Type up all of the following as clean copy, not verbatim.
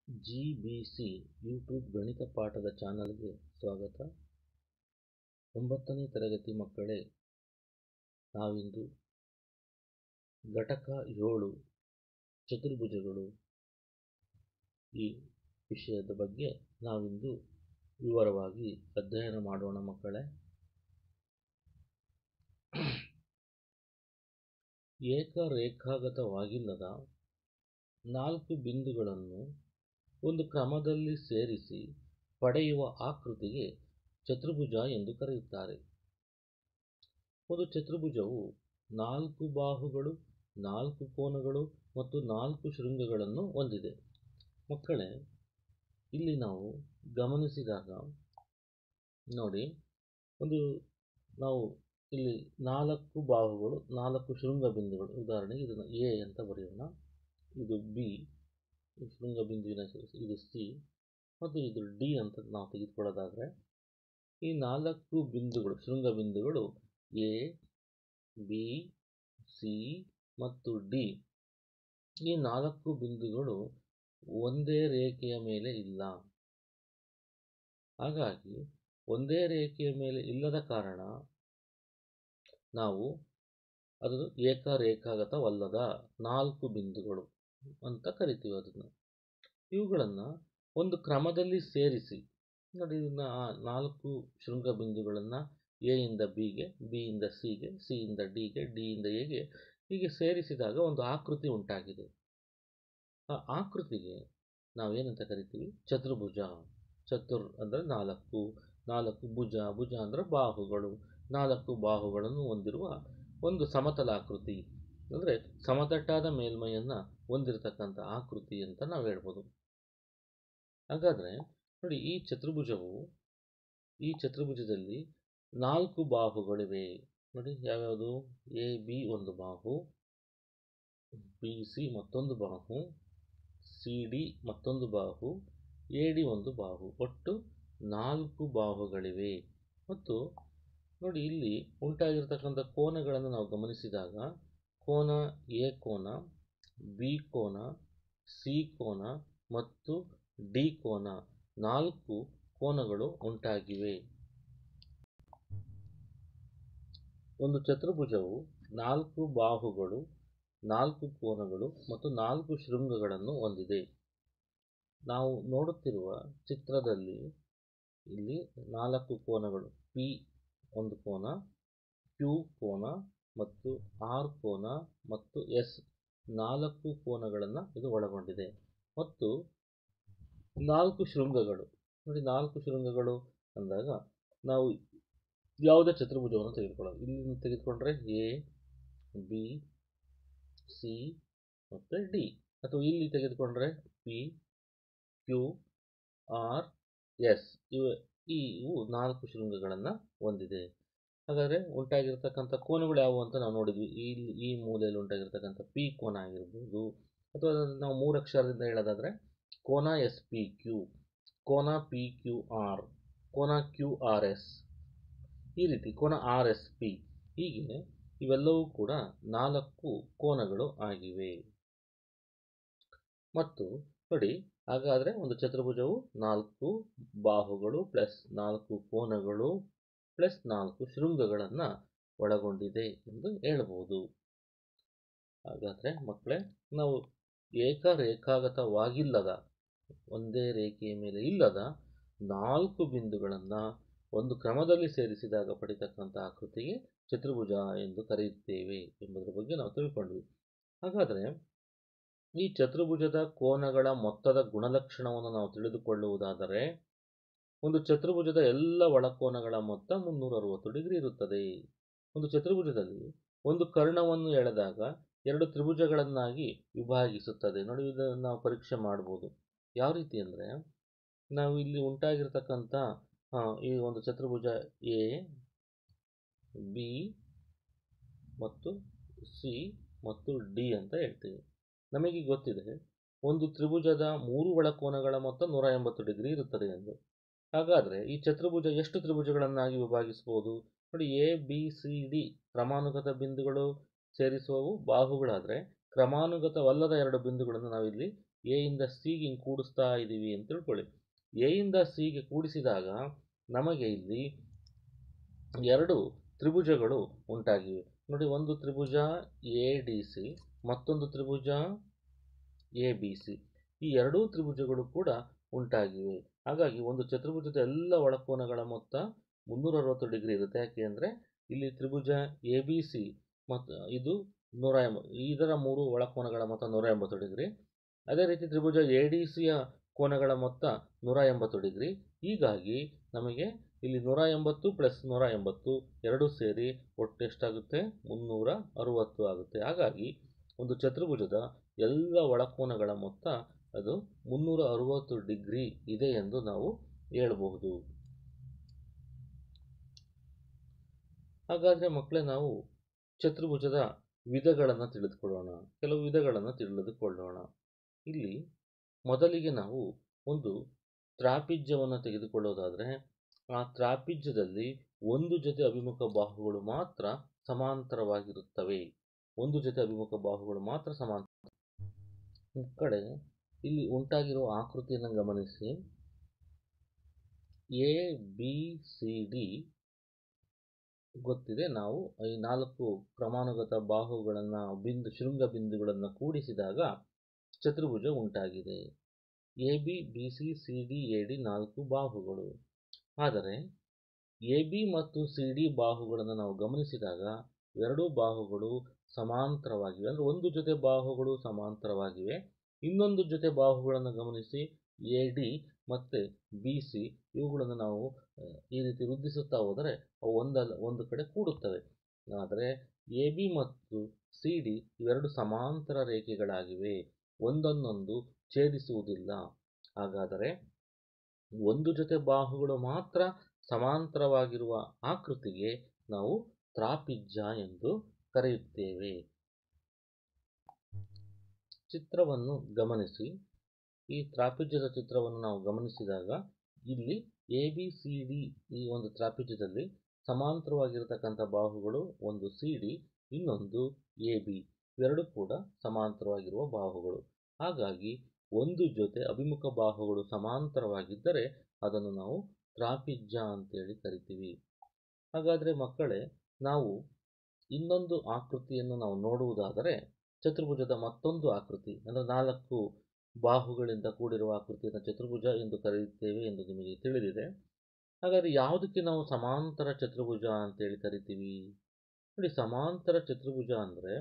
GBC YouTube ಗಣಿತ ಪಾಠದ ಚಾನಲ್ಗೆ ಸ್ವಾಗತ. 9ನೇ ತರಗತಿ ಮಕ್ಕಳೇ, ನಾವಿಂದು ಘಟಕ 7 ಚತುರ್ಭುಜಗಳು ಈ ವಿಷಯದ ಬಗ್ಗೆ ನಾವಿಂದು ವಿವರವಾಗಿ ಅಧ್ಯಯನ ಮಾಡೋಣ ಮಕ್ಕಳೇ. ಏಕರೇಖಾಗತವಾಗಿಲ್ಲದ 4 ಬಿಂದುಗಳನ್ನು ಒಂದು ಕ್ರಮದಲ್ಲಿ ಸೇರಿಸಿ ಪಡೆಯುವ ಆಕೃತಿಗೆ ಚತುರ್ಭುಜ ಎಂದು ಕರೆಯುತ್ತಾರೆ. ಒಂದು ಚತುರ್ಭುಜವು 4 ಬಾಹುಗಳು, 4 ಕೋನಗಳು ಮತ್ತು 4 ಶೃಂಗಗಳನ್ನು ಹೊಂದಿದೆ. ಮಕ್ಕಳೇ, ಇಲ್ಲಿ ನಾವು ಗಮನಿಸಿದಾಗ ನೋಡಿ, ನಾವು ಇಲ್ಲಿ 4 ಬಾಹುಗಳು, 4 ಶೃಂಗ ಬಿಂದುಗಳು, ಉದಾಹರಣೆಗೆ ಇದನ್ನು ಎ ಅಂತ ಬರೆಯೋಣ, ಇದು ಬಿ ಶೃಂಗ ಬಿಂದುವಿನ ಹೆಸರು, ಇದು ಸಿ ಮತ್ತು ಇದು ಡಿ ಅಂತ ನಾವು ತೆಗೆದುಕೊಳ್ಳೋದಾದರೆ, ಈ 4 ಬಿಂದುಗಳು ಶೃಂಗ ಬಿಂದುಗಳು ಎ, ಬಿ, ಸಿ ಮತ್ತು ಡಿ. ಈ 4 ಬಿಂದುಗಳು ಒಂದೇ ರೇಖೆಯ ಮೇಲೆ ಇಲ್ಲ. ಹಾಗಾಗಿ ಒಂದೇ ರೇಖೆಯ ಮೇಲೆ ಇಲ್ಲದ ಕಾರಣ ನಾವು ಅದು ಏಕರೇಖಾಗತವಲ್ಲದ 4 ಬಿಂದುಗಳು ಅಂತ ಕರಿತೀವಿ. ಅದನ್ನು ಇವುಗಳನ್ನು ಒಂದು ಕ್ರಮದಲ್ಲಿ ಸೇರಿಸಿ ನೋಡಿ, ಇದನ್ನ 4 ಶೃಂಗ ಬಿಂದುಗಳನ್ನು ಎ ಇಂದ ಬಿಗೆ, ಬಿ ಇಂದ ಸಿಗೆ, ಸಿ ಇಂದ ಡಿಗೆ, ಡಿ ಇಂದ ಎಗೆ ಹೀಗೆ ಸೇರಿಸಿದಾಗ ಒಂದು ಆಕೃತಿ ಉಂಟಾಗಿದೆ. ಆ ಆಕೃತಿಗೆ ನಾವೇನಂತ ಕರಿತೀವಿ? ಚತುರ್ಭುಜ. ಚತುರ್ ಅಂದರೆ 4 ಭುಜ, ಭುಜ ಅಂದರೆ ಬಾಹುಗಳು, 4 ಬಾಹುಗಳನ್ನು ಹೊಂದಿರುವ ಒಂದು ಸಮತಲಾಕೃತಿ, ಅಂದರೆ ಸಮತಟ್ಟಾದ ಮೇಲ್ಮೈಯನ್ನು ಹೊಂದಿರತಕ್ಕಂಥ ಆಕೃತಿ ಅಂತ ನಾವು ಹೇಳ್ಬೋದು. ಹಾಗಾದರೆ ನೋಡಿ, ಈ ಚತುರ್ಭುಜದಲ್ಲಿ 4 ಬಾಹುಗಳಿವೆ. ನೋಡಿ ಯಾವ್ಯಾವುದು? ಎ ಬಿ ಒಂದು ಬಾಹು, ಬಿ ಸಿ ಮತ್ತೊಂದು ಬಾಹು, ಸಿ ಡಿ ಮತ್ತೊಂದು ಬಾಹು, ಎ ಡಿ ಒಂದು ಬಾಹು, ಒಟ್ಟು 4 ಬಾಹುಗಳಿವೆ. ಮತ್ತು ನೋಡಿ, ಇಲ್ಲಿ ಉಂಟಾಗಿರ್ತಕ್ಕಂಥ ಕೋನಗಳನ್ನು ನಾವು ಗಮನಿಸಿದಾಗ ಕೋನ ಎ ಕೋನ, ಬಿ ಕೋನ, ಸಿ ಕೋನ ಮತ್ತು ಡಿ ಕೋನ, 4 ಕೋನಗಳು ಉಂಟಾಗಿವೆ. ಒಂದು ಚತುರ್ಭುಜವು 4 ಬಾಹುಗಳು, 4 ಕೋನಗಳು ಮತ್ತು 4 ಶೃಂಗಗಳನ್ನು ಹೊಂದಿದೆ. ನಾವು ನೋಡುತ್ತಿರುವ ಚಿತ್ರದಲ್ಲಿ ಇಲ್ಲಿ 4 ಕೋನಗಳು, ಪಿ ಒಂದು ಕೋನ, ಕ್ಯೂ ಕೋನ ಮತ್ತು ಆರ್ ಕೋನ ಮತ್ತು ಎಸ್ 4 ಕೋನಗಳನ್ನು ಇದು ಒಳಗೊಂಡಿದೆ. ಮತ್ತು 4 ಶೃಂಗಗಳು. ನೋಡಿ, 4 ಶೃಂಗಗಳು ಅಂದಾಗ ನಾವು ಯಾವುದೇ ಚತುರ್ಭುಜವನ್ನು ತೆಗೆದುಕೊಳ್ಳೋದು. ಇಲ್ಲಿ ತೆಗೆದುಕೊಂಡ್ರೆ ಎ ಬಿ ಸಿ ಮತ್ತು ಡಿ, ಅಥವಾ ಇಲ್ಲಿ ತೆಗೆದುಕೊಂಡ್ರೆ ಪಿ ಕ್ಯೂ ಆರ್ ಎಸ್, ಇವು 4 ಶೃಂಗಗಳನ್ನು ಹೊಂದಿದೆ. ಹಾಗಾದರೆ ಉಂಟಾಗಿರ್ತಕ್ಕಂಥ ಕೋನಗಳು ಯಾವುವು ಅಂತ ನಾವು ನೋಡಿದ್ವಿ. ಇಲ್ಲಿ ಈ ಮೂಲೆಯಲ್ಲಿ ಉಂಟಾಗಿರ್ತಕ್ಕಂಥ ಪಿ ಕೋನ ಆಗಿರ್ಬೋದು, ಅಥವಾ ನಾವು 3 ಅಕ್ಷರದಿಂದ ಹೇಳೋದಾದರೆ ಕೋನ ಎಸ್ ಪಿ ಕ್ಯೂ, ಕೋನ ಪಿ ಕ್ಯೂ ಆರ್, ಕೋನ ಕ್ಯೂ ಆರ್ ಎಸ್, ಈ ರೀತಿ ಕೋನ ಆರ್ ಎಸ್ ಪಿ, ಹೀಗೆ ಇವೆಲ್ಲವೂ ಕೂಡ 4 ಕೋನಗಳು ಆಗಿವೆ. ಮತ್ತು ನೋಡಿ, ಹಾಗಾದರೆ ಒಂದು ಚತುರ್ಭುಜವು 4 ಬಾಹುಗಳು ಪ್ಲಸ್ 4 ಕೋನಗಳು ಪ್ಲಸ್ 4 ಶೃಂಗಗಳನ್ನು ಒಳಗೊಂಡಿದೆ ಎಂದು ಹೇಳ್ಬೋದು. ಹಾಗಾದರೆ ಮಕ್ಕಳೇ, ನಾವು ಏಕರೇಖಾಗತವಾಗಿಲ್ಲದ, ಒಂದೇ ರೇಖೆಯ ಮೇಲೆ ಇಲ್ಲದ 4 ಬಿಂದುಗಳನ್ನು ಒಂದು ಕ್ರಮದಲ್ಲಿ ಸೇರಿಸಿದಾಗ ಪಡಿತಕ್ಕಂಥ ಆಕೃತಿಗೆ ಚತುರ್ಭುಜ ಎಂದು ಕರೆಯುತ್ತೇವೆ ಎಂಬುದರ ಬಗ್ಗೆ ನಾವು ತಿಳ್ಕೊಂಡ್ವಿ. ಹಾಗಾದರೆ ಈ ಚತುರ್ಭುಜದ ಕೋನಗಳ ಮೊತ್ತದ ಗುಣಲಕ್ಷಣವನ್ನು ನಾವು ತಿಳಿದುಕೊಳ್ಳುವುದಾದರೆ, ಒಂದು ಚತುರ್ಭುಜದ ಎಲ್ಲ ಒಳಕೋನಗಳ ಮೊತ್ತ 360 ಡಿಗ್ರಿ ಇರುತ್ತದೆ. ಒಂದು ಚತುರ್ಭುಜದಲ್ಲಿ ಒಂದು ಕರ್ಣವನ್ನು ಎಳೆದಾಗ 2 ತ್ರಿಭುಜಗಳನ್ನಾಗಿ ವಿಭಾಗಿಸುತ್ತದೆ. ನೋಡಿ, ಇದನ್ನು ನಾವು ಪರೀಕ್ಷೆ ಮಾಡ್ಬೋದು. ಯಾವ ರೀತಿ ಅಂದರೆ, ನಾವು ಇಲ್ಲಿ ಉಂಟಾಗಿರ್ತಕ್ಕಂಥ ಈ ಒಂದು ಚತುರ್ಭುಜ ಎ ಬಿ ಮತ್ತು ಸಿ ಮತ್ತು ಡಿ ಅಂತ ಹೇಳ್ತೀವಿ. ನಮಗೆ ಗೊತ್ತಿದೆ ಒಂದು ತ್ರಿಭುಜದ 3 ಒಳಕೋನಗಳ ಮೊತ್ತ 180 ಡಿಗ್ರಿ ಇರುತ್ತದೆ ಎಂದು. ಹಾಗಾದರೆ ಈ ಚತುರ್ಭುಜ ಎಷ್ಟು ತ್ರಿಭುಜಗಳನ್ನಾಗಿ ವಿಭಾಗಿಸಬಹುದು? ನೋಡಿ, ಎ ಬಿ ಸಿ ಡಿ ಕ್ರಮಾನುಗತ ಬಿಂದುಗಳು ಸೇರಿಸುವವು ಬಾಹುಗಳಾದರೆ, ಕ್ರಮಾನುಗತವಲ್ಲದ 2 ಬಿಂದುಗಳನ್ನು ನಾವಿಲ್ಲಿ ಎ ಇಂದ ಸಿಗೆ ಹಿಂಗೆ ಕೂಡಿಸ್ತಾ ಇದ್ದೀವಿ ಅಂತ ತಿಳ್ಕೊಳ್ಳಿ. ಎ ಇಂದ ಸಿಗೆ ಕೂಡಿಸಿದಾಗ ನಮಗೆ ಇಲ್ಲಿ ಎರಡು ತ್ರಿಭುಜಗಳು ಉಂಟಾಗಿವೆ. ನೋಡಿ, ಒಂದು ತ್ರಿಭುಜ ಎ ಡಿ ಸಿ, ಮತ್ತೊಂದು ತ್ರಿಭುಜ ಎ ಬಿ ಸಿ. ಈ ಎರಡೂ ತ್ರಿಭುಜಗಳು ಕೂಡ ಉಂಟಾಗಿವೆ. ಹಾಗಾಗಿ ಒಂದು ಚತುರ್ಭುಜದ ಎಲ್ಲ ಒಳಕೋನಗಳ ಮೊತ್ತ 360 ಡಿಗ್ರಿ ಇರುತ್ತೆ. ಯಾಕೆ ಅಂದರೆ ಇಲ್ಲಿ ತ್ರಿಭುಜ ಎ ಬಿ ಸಿ ಮತ್ತು ಇದು 180, ಇದರ ಮೂರು ಒಳಕೋನಗಳ ಮೊತ್ತ 180 ಡಿಗ್ರಿ. ಅದೇ ರೀತಿ ತ್ರಿಭುಜ ಎ ಡಿ ಸಿಯ ಕೋನಗಳ ಮೊತ್ತ 180 ಡಿಗ್ರಿ. ಹೀಗಾಗಿ ನಮಗೆ ಇಲ್ಲಿ 180 ಪ್ಲಸ್ 180 ಎರಡೂ ಸೇರಿ ಒಟ್ಟು ಎಷ್ಟಾಗುತ್ತೆ? 360 ಆಗುತ್ತೆ. ಹಾಗಾಗಿ ಒಂದು ಚತುರ್ಭುಜದ ಎಲ್ಲ ಒಳಕೋನಗಳ ಮೊತ್ತ ಅದು 360 ಡಿಗ್ರಿ ಇದೆ ಎಂದು ನಾವು ಹೇಳಬಹುದು. ಹಾಗಾದರೆ ಮಕ್ಕಳೇ, ನಾವು ಚತುರ್ಭುಜದ ವಿಧಗಳನ್ನು ತಿಳಿದುಕೊಳ್ಳೋಣ. ಕೆಲವು ವಿಧಗಳನ್ನು ತಿಳಿದುಕೊಳ್ಳೋಣ. ಇಲ್ಲಿ ಮೊದಲಿಗೆ ನಾವು ಒಂದು ತ್ರಾಪಿಜ್ಯವನ್ನು ತೆಗೆದುಕೊಳ್ಳೋದಾದರೆ, ಆ ತ್ರಾಪಿಜ್ಯದಲ್ಲಿ ಒಂದು ಜೊತೆ ಅಭಿಮುಖ ಬಾಹುಗಳು ಮಾತ್ರ ಸಮಾಂತರವಾಗಿರುತ್ತವೆ. ಒಂದು ಜೊತೆ ಅಭಿಮುಖ ಬಾಹುಗಳು ಮಾತ್ರ ಸಮಾಂತರ. ಈ ಕಡೆ ಇಲ್ಲಿ ಉಂಟಾಗಿರುವ ಆಕೃತಿಯನ್ನು ಗಮನಿಸಿ. ಎ ಬಿ ಸಿ ಡಿ ಗೊತ್ತಿದೆ. ನಾವು ಈ 4 ಕ್ರಮಾನುಗತ ಬಾಹುಗಳನ್ನು ಶೃಂಗ ಬಿಂದುಗಳನ್ನು ಕೂಡಿಸಿದಾಗ ಚತುರ್ಭುಜ ಉಂಟಾಗಿದೆ. A B B C C D A D 4 ಬಾಹುಗಳು. ಆದರೆ ಎ ಬಿ ಮತ್ತು ಸಿ ಡಿ ಬಾಹುಗಳನ್ನು ನಾವು ಗಮನಿಸಿದಾಗ ಎರಡೂ ಬಾಹುಗಳು ಸಮಾಂತರವಾಗಿವೆ. ಅಂದರೆ ಒಂದು ಜೊತೆ ಬಾಹುಗಳು ಸಮಾಂತರವಾಗಿವೆ. ಇನ್ನೊಂದು ಜೊತೆ ಬಾಹುಗಳನ್ನು ಗಮನಿಸಿ. ಎ ಡಿ ಮತ್ತು ಬಿ ಸಿ ಇವುಗಳನ್ನು ನಾವು ಈ ರೀತಿ ವೃದ್ಧಿಸುತ್ತಾ ಹೋದರೆ ಅವು ಒಂದು ಕಡೆ ಕೂಡುತ್ತವೆ. ಆದರೆ ಎ ಬಿ ಮತ್ತು ಸಿ ಡಿ ಇವೆರಡು ಸಮಾಂತರ ರೇಖೆಗಳಾಗಿವೆ, ಒಂದನ್ನೊಂದು ಛೇದಿಸುವುದಿಲ್ಲ. ಹಾಗಾದರೆ ಒಂದು ಜೊತೆ ಬಾಹುಗಳು ಮಾತ್ರ ಸಮಾಂತರವಾಗಿರುವ ಆಕೃತಿಗೆ ನಾವು ತ್ರಾಪಿಜ್ಯ ಎಂದು ಕರೆಯುತ್ತೇವೆ. ಚಿತ್ರವನ್ನು ಗಮನಿಸಿ. ಈ ತ್ರಾಪಿಜ್ಯದ ಚಿತ್ರವನ್ನು ನಾವು ಗಮನಿಸಿದಾಗ ಇಲ್ಲಿ ಎ ಬಿ ಸಿ ಡಿ ಈ ಒಂದು ತ್ರಾಪಿಜ್ಯದಲ್ಲಿ ಸಮಾಂತರವಾಗಿರತಕ್ಕಂಥ ಬಾಹುಗಳು ಒಂದು ಸಿ ಡಿ, ಇನ್ನೊಂದು ಎ ಬಿ, ಇವೆರಡೂ ಕೂಡ ಸಮಾಂತರವಾಗಿರುವ ಬಾಹುಗಳು. ಹಾಗಾಗಿ ಒಂದು ಜೊತೆ ಅಭಿಮುಖ ಬಾಹುಗಳು ಸಮಾಂತರವಾಗಿದ್ದರೆ ಅದನ್ನು ನಾವು ತ್ರಾಪಿಜ್ಯ ಅಂತೇಳಿ ಕರಿತೀವಿ. ಹಾಗಾದರೆ ಮಕ್ಕಳೇ, ನಾವು ಇನ್ನೊಂದು ಆಕೃತಿಯನ್ನು ನಾವು ನೋಡುವುದಾದರೆ, ಚತುರ್ಭುಜದ ಮತ್ತೊಂದು ಆಕೃತಿ ಅಂದರೆ 4 ಬಾಹುಗಳಿಂದ ಕೂಡಿರುವ ಆಕೃತಿಯನ್ನು ಚತುರ್ಭುಜ ಎಂದು ಕರೆಯುತ್ತೇವೆ ಎಂದು ನಿಮಗೆ ತಿಳಿದಿದೆ. ಹಾಗಾದರೆ ಯಾವುದಕ್ಕೆ ನಾವು ಸಮಾಂತರ ಚತುರ್ಭುಜ ಅಂತೇಳಿ ಕರಿತೀವಿ? ನೋಡಿ, ಸಮಾಂತರ ಚತುರ್ಭುಜ ಅಂದರೆ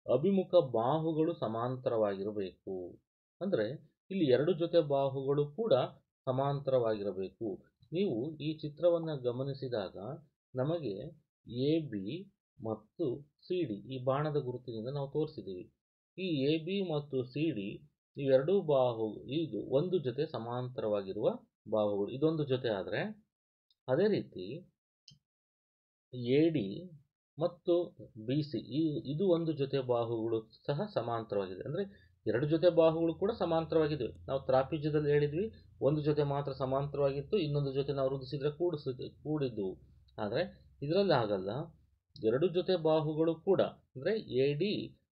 ಅಭಿಮುಖ ಬಾಹುಗಳು ಸಮಾಂತರವಾಗಿರಬೇಕು. ಅಂದರೆ ಇಲ್ಲಿ ಎರಡು ಜೊತೆ ಬಾಹುಗಳು ಕೂಡ ಸಮಾಂತರವಾಗಿರಬೇಕು. ನೀವು ಈ ಚಿತ್ರವನ್ನು ಗಮನಿಸಿದಾಗ ನಮಗೆ ಎ ಬಿ ಮತ್ತು ಸಿ ಡಿ ಈ ಬಾಣದ ಗುರುತಿನಿಂದ ನಾವು ತೋರಿಸಿದ್ದೀವಿ. ಈ ಎ ಬಿ ಮತ್ತು ಸಿ ಡಿ ಇವೆರಡೂ ಇದು ಒಂದು ಜೊತೆ ಸಮಾಂತರವಾಗಿರುವ ಬಾಹುಗಳು, ಇದೊಂದು ಜೊತೆ. ಆದರೆ ಅದೇ ರೀತಿ ಎ ಡಿ ಮತ್ತು ಬಿ ಸಿ ಇದು ಒಂದು ಜೊತೆ ಬಾಹುಗಳು ಸಹ ಸಮಾಂತರವಾಗಿದೆ. ಅಂದರೆ ಎರಡು ಜೊತೆ ಬಾಹುಗಳು ಕೂಡ ಸಮಾಂತರವಾಗಿವೆ. ನಾವು ತ್ರಾಪಿಜ್ಯದಲ್ಲಿ ಹೇಳಿದ್ವಿ ಒಂದು ಜೊತೆ ಮಾತ್ರ ಸಮಾಂತರವಾಗಿತ್ತು, ಇನ್ನೊಂದು ಜೊತೆ ನಾವು ವೃದ್ಧಿಸಿದರೆ ಕೂಡಿದ್ದು. ಆದರೆ ಇದರಲ್ಲಿ ಆಗಲ್ಲ. ಎರಡು ಜೊತೆ ಬಾಹುಗಳು ಕೂಡ ಅಂದರೆ ಎ ಡಿ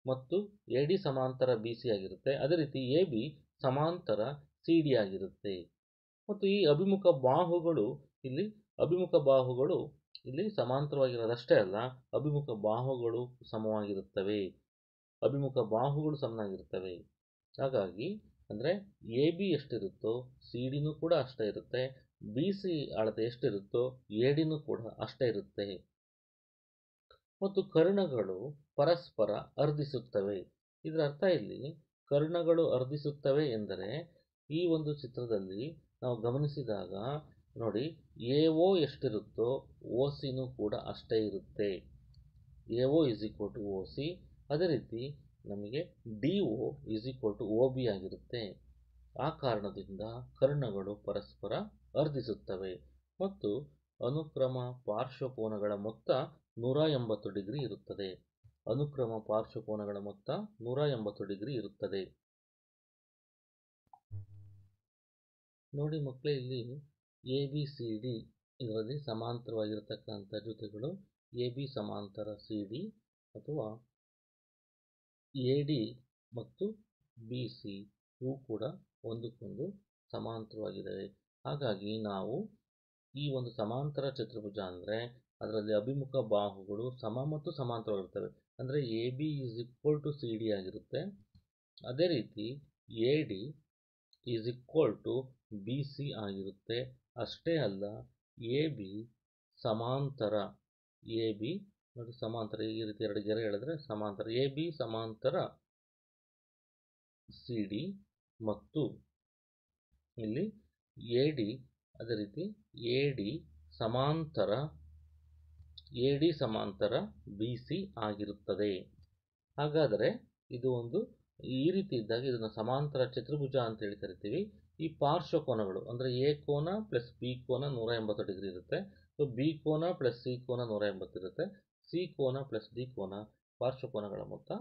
ಮತ್ತು ಎ ಡಿ ಸಮಾಂತರ ಬಿ ಸಿ ಆಗಿರುತ್ತೆ. ಅದೇ ರೀತಿ ಎ ಬಿ ಸಮಾಂತರ ಸಿ ಡಿ ಆಗಿರುತ್ತೆ. ಮತ್ತು ಈ ಅಭಿಮುಖ ಬಾಹುಗಳು ಇಲ್ಲಿ ಸಮಾಂತರವಾಗಿರೋದಷ್ಟೇ ಅಲ್ಲ, ಅಭಿಮುಖ ಬಾಹುಗಳು ಸಮನಾಗಿರುತ್ತವೆ. ಹಾಗಾಗಿ ಅಂದರೆ ಎ ಬಿ ಎಷ್ಟಿರುತ್ತೋ ಸಿ ಡಿನೂ ಕೂಡ ಅಷ್ಟೇ ಇರುತ್ತೆ, ಬಿ ಸಿ ಅಳತೆ ಎಷ್ಟಿರುತ್ತೋ ಎ ಡಿನೂ ಕೂಡ ಅಷ್ಟೇ ಇರುತ್ತೆ. ಮತ್ತು ಕರ್ಣಗಳು ಪರಸ್ಪರ ಅರ್ಧಿಸುತ್ತವೆ. ಇದರ ಅರ್ಥ ಇಲ್ಲಿ ಕರ್ಣಗಳು ಅರ್ಧಿಸುತ್ತವೆ ಎಂದರೆ ಈ ಒಂದು ಚಿತ್ರದಲ್ಲಿ ನಾವು ಗಮನಿಸಿದಾಗ ನೋಡಿ, ಎ ಒ ಎಷ್ಟಿರುತ್ತೋ ಒ ಸಿನೂ ಕೂಡ ಅಷ್ಟೇ ಇರುತ್ತೆ. A O O C. ಅದೇ ರೀತಿ ನಮಗೆ ಡಿ ಒ ಬಿ ಆಗಿರುತ್ತೆ. ಆ ಕಾರಣದಿಂದ ಕರ್ಣಗಳು ಪರಸ್ಪರ ಅರ್ಧಿಸುತ್ತವೆ. ಮತ್ತು ಅನುಕ್ರಮ ಪಾರ್ಶ್ವಕೋನಗಳ ಮೊತ್ತ 180 ಡಿಗ್ರಿ ಇರುತ್ತದೆ. ಅನುಕ್ರಮ ಪಾರ್ಶ್ವಕೋನಗಳ ಮೊತ್ತ 180 ಡಿಗ್ರಿ ಇರುತ್ತದೆ. ನೋಡಿ ಮಕ್ಕಳೇ, ಇಲ್ಲಿ ಎ ಬಿ ಸಿ ಡಿ ಇದರಲ್ಲಿ ಸಮಾಂತರವಾಗಿರತಕ್ಕಂಥ ಜೊತೆಗಳು ಎ ಬಿ ಸಮಾಂತರ ಸಿ ಡಿ ಅಥವಾ ಎ ಡಿ ಮತ್ತು ಬಿ ಸಿ ಇವು ಕೂಡ ಒಂದಕ್ಕೊಂದು ಸಮಾಂತರವಾಗಿದ್ದಾವೆ. ಹಾಗಾಗಿ ನಾವು ಈ ಒಂದು ಸಮಾಂತರ ಚತುರ್ಭುಜ ಅಂದರೆ ಅದರಲ್ಲಿ ಅಭಿಮುಖ ಬಾಹುಗಳು ಸಮ ಮತ್ತು ಸಮಾಂತರವಾಗಿರ್ತವೆ. ಅಂದರೆ A B is equal to C D ಆಗಿರುತ್ತೆ. ಅದೇ ರೀತಿ A D is equal to B C ಆಗಿರುತ್ತೆ. ಅಷ್ಟೇ ಅಲ್ಲ, ಎ ಬಿ ಸಮಾಂತರ ಎ ಬಿ ನೋಡಿ, ಸಮಾಂತರ ಈ ರೀತಿ ಎರಡು ಗೆರೆ ಹೇಳಿದ್ರೆ ಸಮಾಂತರ ಎ ಬಿ ಸಮಾಂತರ ಸಿ ಡಿ ಮತ್ತು ಇಲ್ಲಿ ಎ ಡಿ ಅದೇ ರೀತಿ ಎ ಡಿ ಸಮಾಂತರ ಬಿ ಸಿ ಆಗಿರುತ್ತದೆ. ಹಾಗಾದರೆ ಇದು ಒಂದು ಈ ರೀತಿ ಇದ್ದಾಗ ಇದನ್ನು ಸಮಾಂತರ ಚತುರ್ಭುಜ ಅಂತೇಳಿ ಕರಿತೀವಿ. ಈ ಪಾರ್ಶ್ವಕೋನಗಳು ಅಂದರೆ ಎ ಕೋನ ಪ್ಲಸ್ ಬಿ ಕೋನ 180 ಡಿಗ್ರಿ ಇರುತ್ತೆ. ಸೊ ಬಿ ಕೋನ ಪ್ಲಸ್ ಸಿ ಕೋನ 180 ಇರುತ್ತೆ. ಸಿ ಕೋನ ಪ್ಲಸ್ ಡಿ ಕೋನ ಪಾರ್ಶ್ವಕೋನಗಳ ಮೊತ್ತ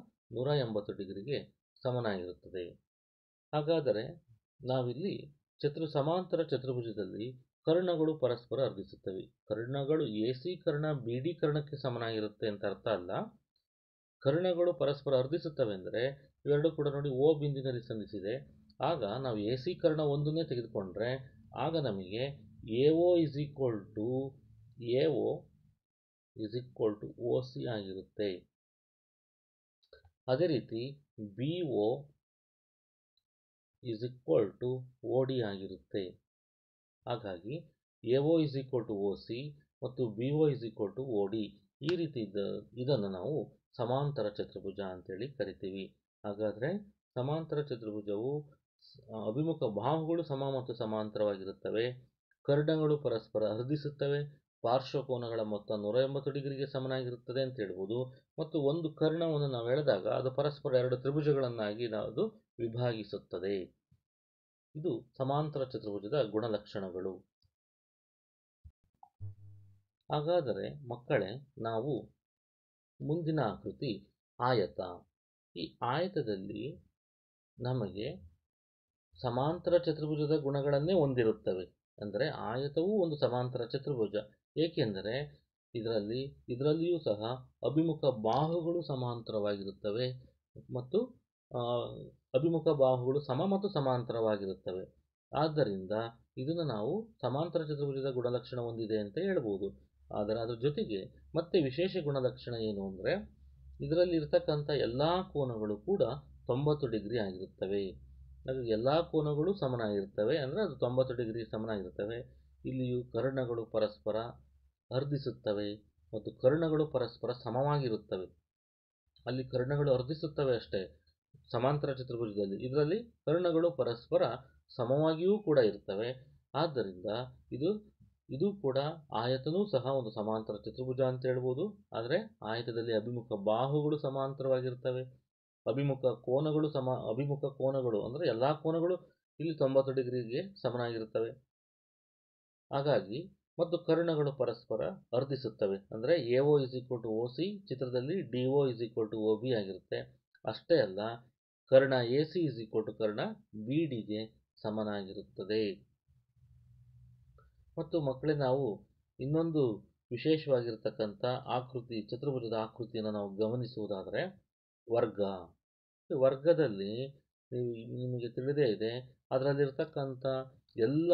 180 ಡಿಗ್ರಿಗೆ ಸಮನಾಗಿರುತ್ತದೆ. ಹಾಗಾದರೆ ನಾವಿಲ್ಲಿ ಸಮಾಂತರ ಚತುರ್ಭುಜದಲ್ಲಿ ಕರ್ಣಗಳು ಪರಸ್ಪರ ಅರ್ಧಿಸುತ್ತವೆ. ಕರ್ಣಗಳು ಎ ಸಿ ಕರ್ಣ ಬಿ ಡಿ ಕರ್ಣಕ್ಕೆ ಸಮನಾಗಿರುತ್ತೆ ಅಂತ ಅರ್ಥ ಅಲ್ಲ. ಕರ್ಣಗಳು ಪರಸ್ಪರ ಅರ್ಧಿಸುತ್ತವೆ ಅಂದರೆ ಇವೆರಡು ಕೂಡ ನೋಡಿ ಓ ಬಿಂದುವಿನಲ್ಲಿ ಸಂಧಿಸಿದೆ. ಆಗ ನಾವು ಎ ಸಿ ಕರ್ಣ ಒಂದನ್ನೇ ತೆಗೆದುಕೊಂಡ್ರೆ ಆಗ ನಮಗೆ A O is equal to O C ಆಗಿರುತ್ತೆ. ಅದೇ ರೀತಿ B O is equal to O D ಆಗಿರುತ್ತೆ. ಹಾಗಾಗಿ A O is equal to O C ಮತ್ತು B O is equal to O D ಈ ರೀತಿ ಇದನ್ನು ನಾವು ಸಮಾಂತರ ಚತುರ್ಭುಜ ಅಂತೇಳಿ ಕರಿತೀವಿ. ಹಾಗಾದರೆ ಸಮಾಂತರ ಚತುರ್ಭುಜವು ಅಭಿಮುಖ ಬಾಹುಗಳು ಸಮ ಮತ್ತು ಸಮಾಂತರವಾಗಿರುತ್ತವೆ. ಕರ್ಣಗಳು ಪರಸ್ಪರ ಅರ್ಧಿಸುತ್ತವೆ. ಪಾರ್ಶ್ವಕೋನಗಳ ಮೊತ್ತ 180 ಡಿಗ್ರಿಗೆ ಸಮನಾಗಿರುತ್ತದೆ ಅಂತ ಹೇಳ್ಬೋದು. ಮತ್ತು ಒಂದು ಕರ್ಣವನ್ನು ನಾವು ಎಳೆದಾಗ ಅದು ಪರಸ್ಪರ ಎರಡು ತ್ರಿಭುಜಗಳನ್ನಾಗಿ ಅದು ವಿಭಾಗಿಸುತ್ತದೆ. ಇದು ಸಮಾಂತರ ಚತುರ್ಭುಜದ ಗುಣಲಕ್ಷಣಗಳು. ಹಾಗಾದರೆ ಮಕ್ಕಳೇ, ನಾವು ಮುಂದಿನ ಆಕೃತಿ ಆಯತ. ಈ ಆಯತದಲ್ಲಿ ನಮಗೆ ಸಮಾಂತರ ಚತುರ್ಭುಜದ ಗುಣಗಳನ್ನೇ ಹೊಂದಿರುತ್ತವೆ. ಅಂದರೆ ಆಯತವೂ ಒಂದು ಸಮಾಂತರ ಚತುರ್ಭುಜ. ಏಕೆಂದರೆ ಇದರಲ್ಲಿಯೂ ಸಹ ಅಭಿಮುಖ ಬಾಹುಗಳು ಸಮಾಂತರವಾಗಿರುತ್ತವೆ ಮತ್ತು ಅಭಿಮುಖ ಬಾಹುಗಳು ಸಮ ಮತ್ತು ಸಮಾಂತರವಾಗಿರುತ್ತವೆ. ಆದ್ದರಿಂದ ಇದನ್ನು ನಾವು ಸಮಾಂತರ ಚತುರ್ಭುಜದ ಗುಣಲಕ್ಷಣ ಹೊಂದಿದೆ ಅಂತ ಹೇಳ್ಬೋದು. ಆದರೆ ಅದರ ಜೊತೆಗೆ ಮತ್ತೆ ವಿಶೇಷ ಗುಣಲಕ್ಷಣ ಏನು ಅಂದರೆ ಇದರಲ್ಲಿ ಇರ್ತಕ್ಕಂಥ ಎಲ್ಲ ಕೋನಗಳು ಕೂಡ 90 ಡಿಗ್ರಿ ಆಗಿರುತ್ತವೆ. ಹಾಗಾಗಿ ಎಲ್ಲ ಕೋನಗಳು ಸಮನಾಗಿರ್ತವೆ, ಅಂದರೆ ಅದು 90 ಡಿಗ್ರಿ ಸಮನಾಗಿರ್ತವೆ. ಇಲ್ಲಿಯೂ ಕರ್ಣಗಳು ಪರಸ್ಪರ ಅರ್ಧಿಸುತ್ತವೆ ಮತ್ತು ಕರ್ಣಗಳು ಪರಸ್ಪರ ಸಮವಾಗಿರುತ್ತವೆ. ಅಲ್ಲಿ ಕರ್ಣಗಳು ಅರ್ಧಿಸುತ್ತವೆ ಅಷ್ಟೇ ಸಮಾಂತರ ಚತುರ್ಭುಜದಲ್ಲಿ. ಇದರಲ್ಲಿ ಕರ್ಣಗಳು ಪರಸ್ಪರ ಸಮವಾಗಿಯೂ ಕೂಡ ಇರ್ತವೆ. ಆದ್ದರಿಂದ ಇದು ಕೂಡ ಆಯತನೂ ಸಹ ಒಂದು ಸಮಾಂತರ ಚತುರ್ಭುಜ ಅಂತ ಹೇಳ್ಬೋದು. ಆದರೆ ಆಯತದಲ್ಲಿ ಅಭಿಮುಖ ಬಾಹುಗಳು ಸಮಾಂತರವಾಗಿರ್ತವೆ, ಅಭಿಮುಖ ಕೋನಗಳು ಅಂದರೆ ಎಲ್ಲ ಕೋನಗಳು ಇಲ್ಲಿ 90 ಡಿಗ್ರಿಗೆ ಸಮನಾಗಿರುತ್ತವೆ. ಹಾಗಾಗಿ ಮತ್ತು ಕರ್ಣಗಳು ಪರಸ್ಪರ ಅರ್ಧಿಸುತ್ತವೆ. ಅಂದರೆ A O is equal to O C ಚಿತ್ರದಲ್ಲಿ D O is equal to O B ಆಗಿರುತ್ತೆ. ಅಷ್ಟೇ ಅಲ್ಲ, ಕರ್ಣ A C is equal to ಕರ್ಣ ಬಿ ಡಿಗೆ ಸಮನಾಗಿರುತ್ತದೆ. ಮತ್ತು ಮಕ್ಕಳೇ, ನಾವು ಇನ್ನೊಂದು ವಿಶೇಷವಾಗಿರ್ತಕ್ಕಂಥ ಆಕೃತಿ, ಚತುರ್ಭುಜದ ಆಕೃತಿಯನ್ನು ನಾವು ಗಮನಿಸುವುದಾದರೆ ವರ್ಗದಲ್ಲಿ ನಿಮಗೆ ತಿಳಿದೇ ಇದೆ, ಅದರಲ್ಲಿರ್ತಕ್ಕಂಥ ಎಲ್ಲ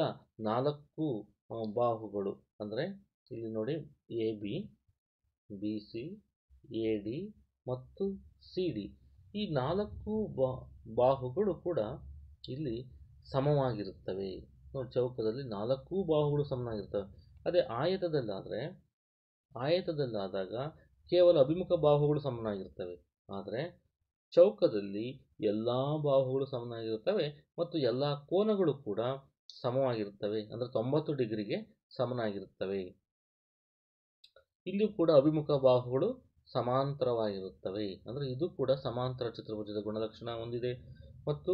4 ಬಾಹುಗಳು ಅಂದರೆ ಇಲ್ಲಿ ನೋಡಿ A B, B C, A D ಮತ್ತು ಸಿ ಡಿ ಈ 4 ಬಾಹುಗಳು ಕೂಡ ಇಲ್ಲಿ ಸಮವಾಗಿರುತ್ತವೆ. ನೋಡಿ, ಚೌಕದಲ್ಲಿ 4 ಬಾಹುಗಳು ಸಮನಾಗಿರ್ತವೆ. ಅದೇ ಆಯತದಲ್ಲಾದಾಗ ಕೇವಲ ಅಭಿಮುಖ ಬಾಹುಗಳು ಸಮನಾಗಿರ್ತವೆ. ಆದರೆ ಚೌಕದಲ್ಲಿ ಎಲ್ಲ ಬಾಹುಗಳು ಸಮನಾಗಿರುತ್ತವೆ ಮತ್ತು ಎಲ್ಲ ಕೋನಗಳು ಕೂಡ ಸಮವಾಗಿರುತ್ತವೆ, ಅಂದರೆ 90 ಡಿಗ್ರಿಗೆ ಸಮನಾಗಿರುತ್ತವೆ. ಇಲ್ಲಿಯೂ ಕೂಡ ಅಭಿಮುಖ ಬಾಹುಗಳು ಸಮಾಂತರವಾಗಿರುತ್ತವೆ. ಅಂದರೆ ಇದು ಕೂಡ ಸಮಾಂತರ ಚತುರ್ಭುಜದ ಗುಣಲಕ್ಷಣ ಹೊಂದಿದೆ ಮತ್ತು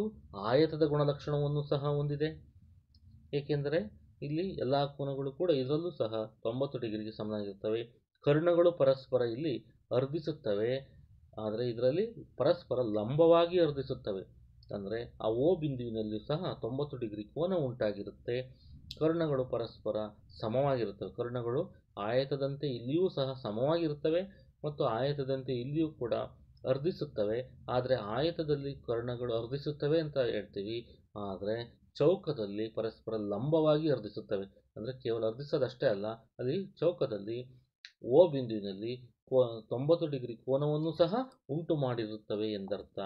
ಆಯತದ ಗುಣಲಕ್ಷಣವನ್ನು ಸಹ ಹೊಂದಿದೆ. ಏಕೆಂದರೆ ಇಲ್ಲಿ ಎಲ್ಲ ಕೋನಗಳು ಕೂಡ ಇದರಲ್ಲೂ ಸಹ 90 ಡಿಗ್ರಿಗೆ ಸಮನಾಗಿರುತ್ತವೆ. ಕರ್ಣಗಳು ಪರಸ್ಪರ ಇಲ್ಲಿ ಅರ್ಧಿಸುತ್ತವೆ, ಆದರೆ ಇದರಲ್ಲಿ ಪರಸ್ಪರ ಲಂಬವಾಗಿ ಅರ್ಧಿಸುತ್ತವೆ. ಅಂದರೆ ಆ ಓ ಬಿಂದುವಿನಲ್ಲಿಯೂ ಸಹ 90 ಡಿಗ್ರಿ ಕೋನ ಉಂಟಾಗಿರುತ್ತೆ. ಕರ್ಣಗಳು ಪರಸ್ಪರ ಸಮವಾಗಿರುತ್ತವೆ. ಕರ್ಣಗಳು ಆಯತದಂತೆ ಇಲ್ಲಿಯೂ ಸಹ ಸಮವಾಗಿರುತ್ತವೆ ಮತ್ತು ಆಯತದಂತೆ ಇಲ್ಲಿಯೂ ಕೂಡ ಅರ್ಧಿಸುತ್ತವೆ. ಆದರೆ ಆಯತದಲ್ಲಿ ಕರ್ಣಗಳು ಅರ್ಧಿಸುತ್ತವೆ ಅಂತ ಹೇಳ್ತೀವಿ. ಆದರೆ ಚೌಕದಲ್ಲಿ ಪರಸ್ಪರ ಲಂಬವಾಗಿ ಅರ್ಧಿಸುತ್ತವೆ. ಅಂದರೆ ಕೇವಲ ಅರ್ಧಿಸೋದಷ್ಟೇ ಅಲ್ಲ, ಅಲ್ಲಿ ಚೌಕದಲ್ಲಿ ಓ ಬಿಂದುವಿನಲ್ಲಿ 90 ಡಿಗ್ರಿ ಕೋನವನ್ನು ಸಹ ಉಂಟು ಮಾಡಿರುತ್ತವೆ ಎಂದರ್ಥ.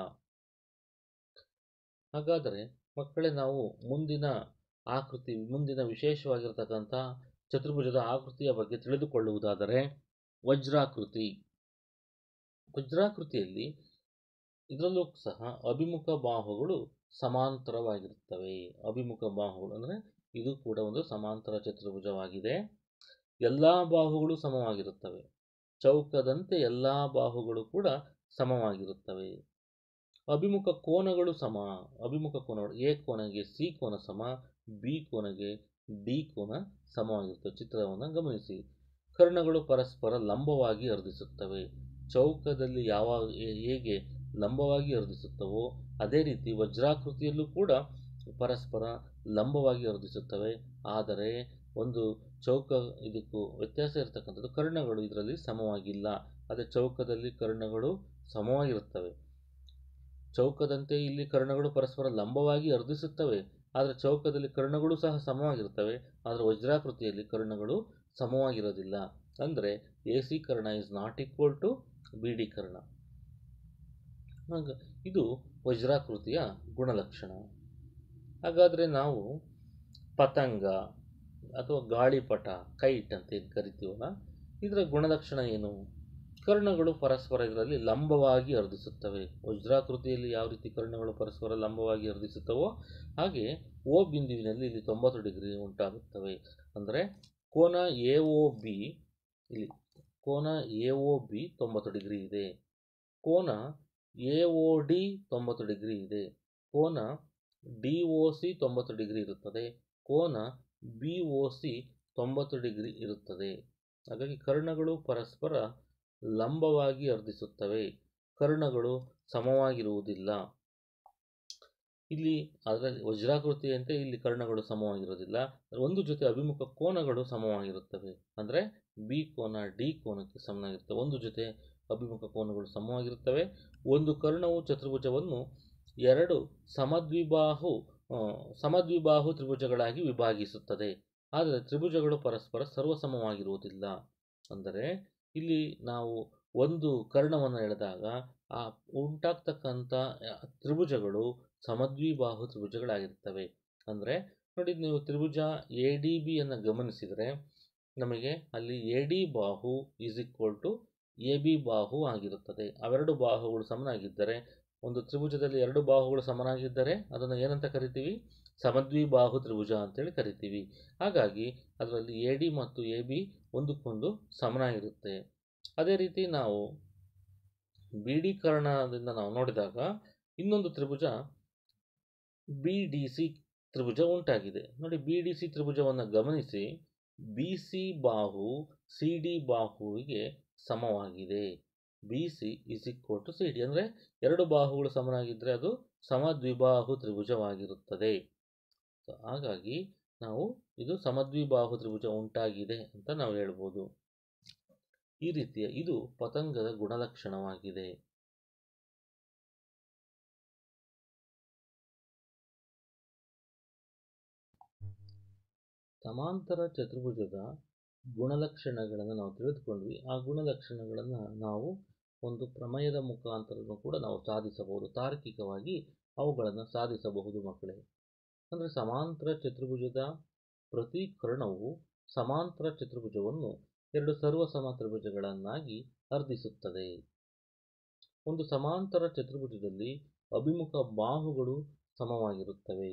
ಹಾಗಾದರೆ ಮಕ್ಕಳೇ, ನಾವು ಮುಂದಿನ ವಿಶೇಷವಾಗಿರ್ತಕ್ಕಂಥ ಚತುರ್ಭುಜದ ಆಕೃತಿಯ ಬಗ್ಗೆ ತಿಳಿದುಕೊಳ್ಳುವುದಾದರೆ, ವಜ್ರಾಕೃತಿಯಲ್ಲಿ ಇದರಲ್ಲೂ ಸಹ ಅಭಿಮುಖ ಬಾಹುಗಳು ಸಮಾಂತರವಾಗಿರುತ್ತವೆ. ಅಭಿಮುಖ ಬಾಹುಗಳು ಅಂದರೆ ಇದು ಕೂಡ ಒಂದು ಸಮಾಂತರ ಚತುರ್ಭುಜವಾಗಿದೆ. ಎಲ್ಲ ಬಾಹುಗಳು ಸಮವಾಗಿರುತ್ತವೆ. ಚೌಕದಂತೆ ಎಲ್ಲ ಬಾಹುಗಳು ಕೂಡ ಸಮವಾಗಿರುತ್ತವೆ. ಅಭಿಮುಖ ಕೋನಗಳು ಸಮ. ಅಭಿಮುಖ ಕೋನಗಳು ಎ ಕೋನಗೆ ಸಿ ಕೋನ ಸಮ, ಬಿ ಕೋನಗೆ ಡಿ ಕೋನ ಸಮವಾಗಿರುತ್ತವೆ. ಚಿತ್ರವನ್ನು ಗಮನಿಸಿ. ಕರ್ಣಗಳು ಪರಸ್ಪರ ಲಂಬವಾಗಿ ಅರ್ಧಿಸುತ್ತವೆ. ಚೌಕದಲ್ಲಿ ಹೇಗೆ ಲಂಬವಾಗಿ ಅರ್ಧಿಸುತ್ತವೋ ಅದೇ ರೀತಿ ವಜ್ರಾಕೃತಿಯಲ್ಲೂ ಕೂಡ ಪರಸ್ಪರ ಲಂಬವಾಗಿ ಅರ್ಧಿಸುತ್ತವೆ. ಆದರೆ ಒಂದು ಇದಕ್ಕೂ ವ್ಯತ್ಯಾಸ ಇರತಕ್ಕಂಥದ್ದು, ಕರ್ಣಗಳು ಇದರಲ್ಲಿ ಸಮವಾಗಿಲ್ಲ. ಅದೇ ಚೌಕದಲ್ಲಿ ಕರ್ಣಗಳು ಸಮವಾಗಿರುತ್ತವೆ. ಚೌಕದಂತೆ ಇಲ್ಲಿ ಕರ್ಣಗಳು ಪರಸ್ಪರ ಲಂಬವಾಗಿ ಅರ್ಧಿಸುತ್ತವೆ. ಆದರೆ ಚೌಕದಲ್ಲಿ ಕರ್ಣಗಳು ಸಹ ಸಮವಾಗಿರುತ್ತವೆ. ಆದರೆ ವಜ್ರಾಕೃತಿಯಲ್ಲಿ ಕರ್ಣಗಳು ಸಮವಾಗಿರೋದಿಲ್ಲ. ಅಂದರೆ ಎ ಸಿ ಕರ್ಣ is not equal to B D ಕರ್ಣ. ಇದು ವಜ್ರಾಕೃತಿಯ ಗುಣಲಕ್ಷಣ. ಹಾಗಾದರೆ ನಾವು ಪತಂಗ ಅಥವಾ ಗಾಳಿಪಟ, ಕೈಟ್ ಅಂತ ಏನು ಕರಿತೀವಲ್ಲ, ಇದರ ಗುಣಲಕ್ಷಣ ಏನು? ಕರ್ಣಗಳು ಪರಸ್ಪರ ಇದರಲ್ಲಿ ಲಂಬವಾಗಿ ಅರ್ಧಿಸುತ್ತವೆ. ವಜ್ರಾಕೃತಿಯಲ್ಲಿ ಯಾವ ರೀತಿ ಕರ್ಣಗಳು ಪರಸ್ಪರ ಲಂಬವಾಗಿ ಅರ್ಧಿಸುತ್ತವೋ ಹಾಗೆ ಓ ಬಿಂದುವಿನಲ್ಲಿ ಇಲ್ಲಿ 90 ಡಿಗ್ರಿ ಉಂಟಾಗುತ್ತವೆ. ಅಂದರೆ ಕೋನ ಎ ಒ ಬಿ, ಇಲ್ಲಿ ಕೋನ ಎ ಒ ಬಿ 90 ಡಿಗ್ರಿ ಇದೆ. ಕೋನ ಎ ಒ ಡಿ 90 ಡಿಗ್ರಿ ಇದೆ. ಕೋನ ಡಿ ಒ ಸಿ 90 ಡಿಗ್ರಿ ಇರುತ್ತದೆ. ಕೋನ ಬಿ ಒ ಸಿ 90 ಡಿಗ್ರಿ ಇರುತ್ತದೆ. ಹಾಗಾಗಿ ಕರ್ಣಗಳು ಪರಸ್ಪರ ಲಂಬವಾಗಿ ಅರ್ಧಿಸುತ್ತವೆ. ಕರ್ಣಗಳು ಸಮವಾಗಿರುವುದಿಲ್ಲ. ಇಲ್ಲಿ ಅದರಲ್ಲಿ ವಜ್ರಾಕೃತಿಯಂತೆ ಇಲ್ಲಿ ಕರ್ಣಗಳು ಸಮವಾಗಿರುವುದಿಲ್ಲ. ಒಂದು ಜೊತೆ ಅಭಿಮುಖ ಕೋನಗಳು ಸಮವಾಗಿರುತ್ತವೆ. ಅಂದರೆ ಬಿ ಕೋನ ಡಿ ಕೋನಕ್ಕೆ ಸಮನಾಗಿರುತ್ತವೆ. ಒಂದು ಜೊತೆ ಅಭಿಮುಖ ಕೋನಗಳು ಸಮವಾಗಿರುತ್ತವೆ. ಒಂದು ಕರ್ಣವು ಚತುರ್ಭುಜವನ್ನು ಎರಡು ಸಮದ್ವಿಬಾಹು ತ್ರಿಭುಜಗಳಾಗಿ ವಿಭಾಗಿಸುತ್ತದೆ. ಆದರೆ ತ್ರಿಭುಜಗಳು ಪರಸ್ಪರ ಸರ್ವಸಮವಾಗಿರುವುದಿಲ್ಲ. ಅಂದರೆ ಇಲ್ಲಿ ನಾವು ಒಂದು ಕರ್ಣವನ್ನು ಎಳೆದಾಗ ಆ ಉಂಟಾಗ್ತಕ್ಕಂಥ ತ್ರಿಭುಜಗಳು ಸಮದ್ವಿಬಾಹು ತ್ರಿಭುಜಗಳಾಗಿರ್ತವೆ. ಅಂದರೆ ನೋಡಿ, ನೀವು ತ್ರಿಭುಜ ಎ ಡಿ ಬಿಯನ್ನು ಗಮನಿಸಿದರೆ ನಮಗೆ ಅಲ್ಲಿ ಎ ಡಿ ಬಾಹು is equal to A B ಬಾಹು ಆಗಿರುತ್ತದೆ. ಅವೆರಡು ಬಾಹುಗಳು ಸಮನಾಗಿದ್ದರೆ, ಒಂದು ತ್ರಿಭುಜದಲ್ಲಿ ಎರಡು ಬಾಹುಗಳು ಸಮನಾಗಿದ್ದರೆ ಅದನ್ನು ಏನಂತ ಕರಿತೀವಿ? ಸಮದ್ವಿಬಾಹು ತ್ರಿಭುಜ ಅಂತೇಳಿ ಕರಿತೀವಿ. ಹಾಗಾಗಿ ಅದರಲ್ಲಿ ಎ ಡಿ ಮತ್ತು ಎ ಬಿ ಒಂದಕ್ಕೊಂದು ಸಮನಾಗಿರುತ್ತೆ. ಅದೇ ರೀತಿ ನಾವು ಬಿ ಡಿ ಕರ್ಣದಿಂದ ನಾವು ನೋಡಿದಾಗ ಇನ್ನೊಂದು ತ್ರಿಭುಜ ಬಿ ಡಿ ಸಿ ತ್ರಿಭುಜ ಉಂಟಾಗಿದೆ. ನೋಡಿ, ಬಿ ಡಿ ಸಿ ತ್ರಿಭುಜವನ್ನು ಗಮನಿಸಿ. ಬಿ ಸಿ ಬಾಹು ಸಿ ಡಿ ಬಾಹುವಿಗೆ ಸಮವಾಗಿದೆ. B C is equal to C D. ಅಂದರೆ ಎರಡು ಬಾಹುಗಳು ಸಮನಾಗಿದ್ದರೆ ಅದು ಸಮದ್ವಿಬಾಹು ತ್ರಿಭುಜವಾಗಿರುತ್ತದೆ. ಹಾಗಾಗಿ ನಾವು ಇದು ಸಮದ್ವಿಬಾಹು ತ್ರಿಭುಜ ಉಂಟಾಗಿದೆ ಅಂತ ನಾವು ಹೇಳ್ಬೋದು. ಈ ರೀತಿಯ ಇದು ಪತಂಗದ ಗುಣಲಕ್ಷಣವಾಗಿದೆ. ಸಮಾಂತರ ಚತುರ್ಭುಜದ ಗುಣಲಕ್ಷಣಗಳನ್ನು ನಾವು ತಿಳಿದುಕೊಂಡ್ವಿ. ಆ ಗುಣಲಕ್ಷಣಗಳನ್ನು ನಾವು ಒಂದು ಪ್ರಮೇಯದ ಮುಖಾಂತರ ಕೂಡ ನಾವು ಸಾಧಿಸಬಹುದು. ತಾರ್ಕಿಕವಾಗಿ ಅವುಗಳನ್ನು ಸಾಧಿಸಬಹುದು ಮಕ್ಕಳೇ. ಅಂದರೆ ಸಮಾಂತರ ಚತುರ್ಭುಜದ ಪ್ರತಿ ಕರ್ಣವು ಸಮಾಂತರ ಚತುರ್ಭುಜವನ್ನು ಎರಡು ಸರ್ವಸಮ ತ್ರಿಭುಜಗಳನ್ನಾಗಿ ಅರ್ಧಿಸುತ್ತದೆ. ಒಂದು ಸಮಾಂತರ ಚತುರ್ಭುಜದಲ್ಲಿ ಅಭಿಮುಖ ಬಾಹುಗಳು ಸಮವಾಗಿರುತ್ತವೆ.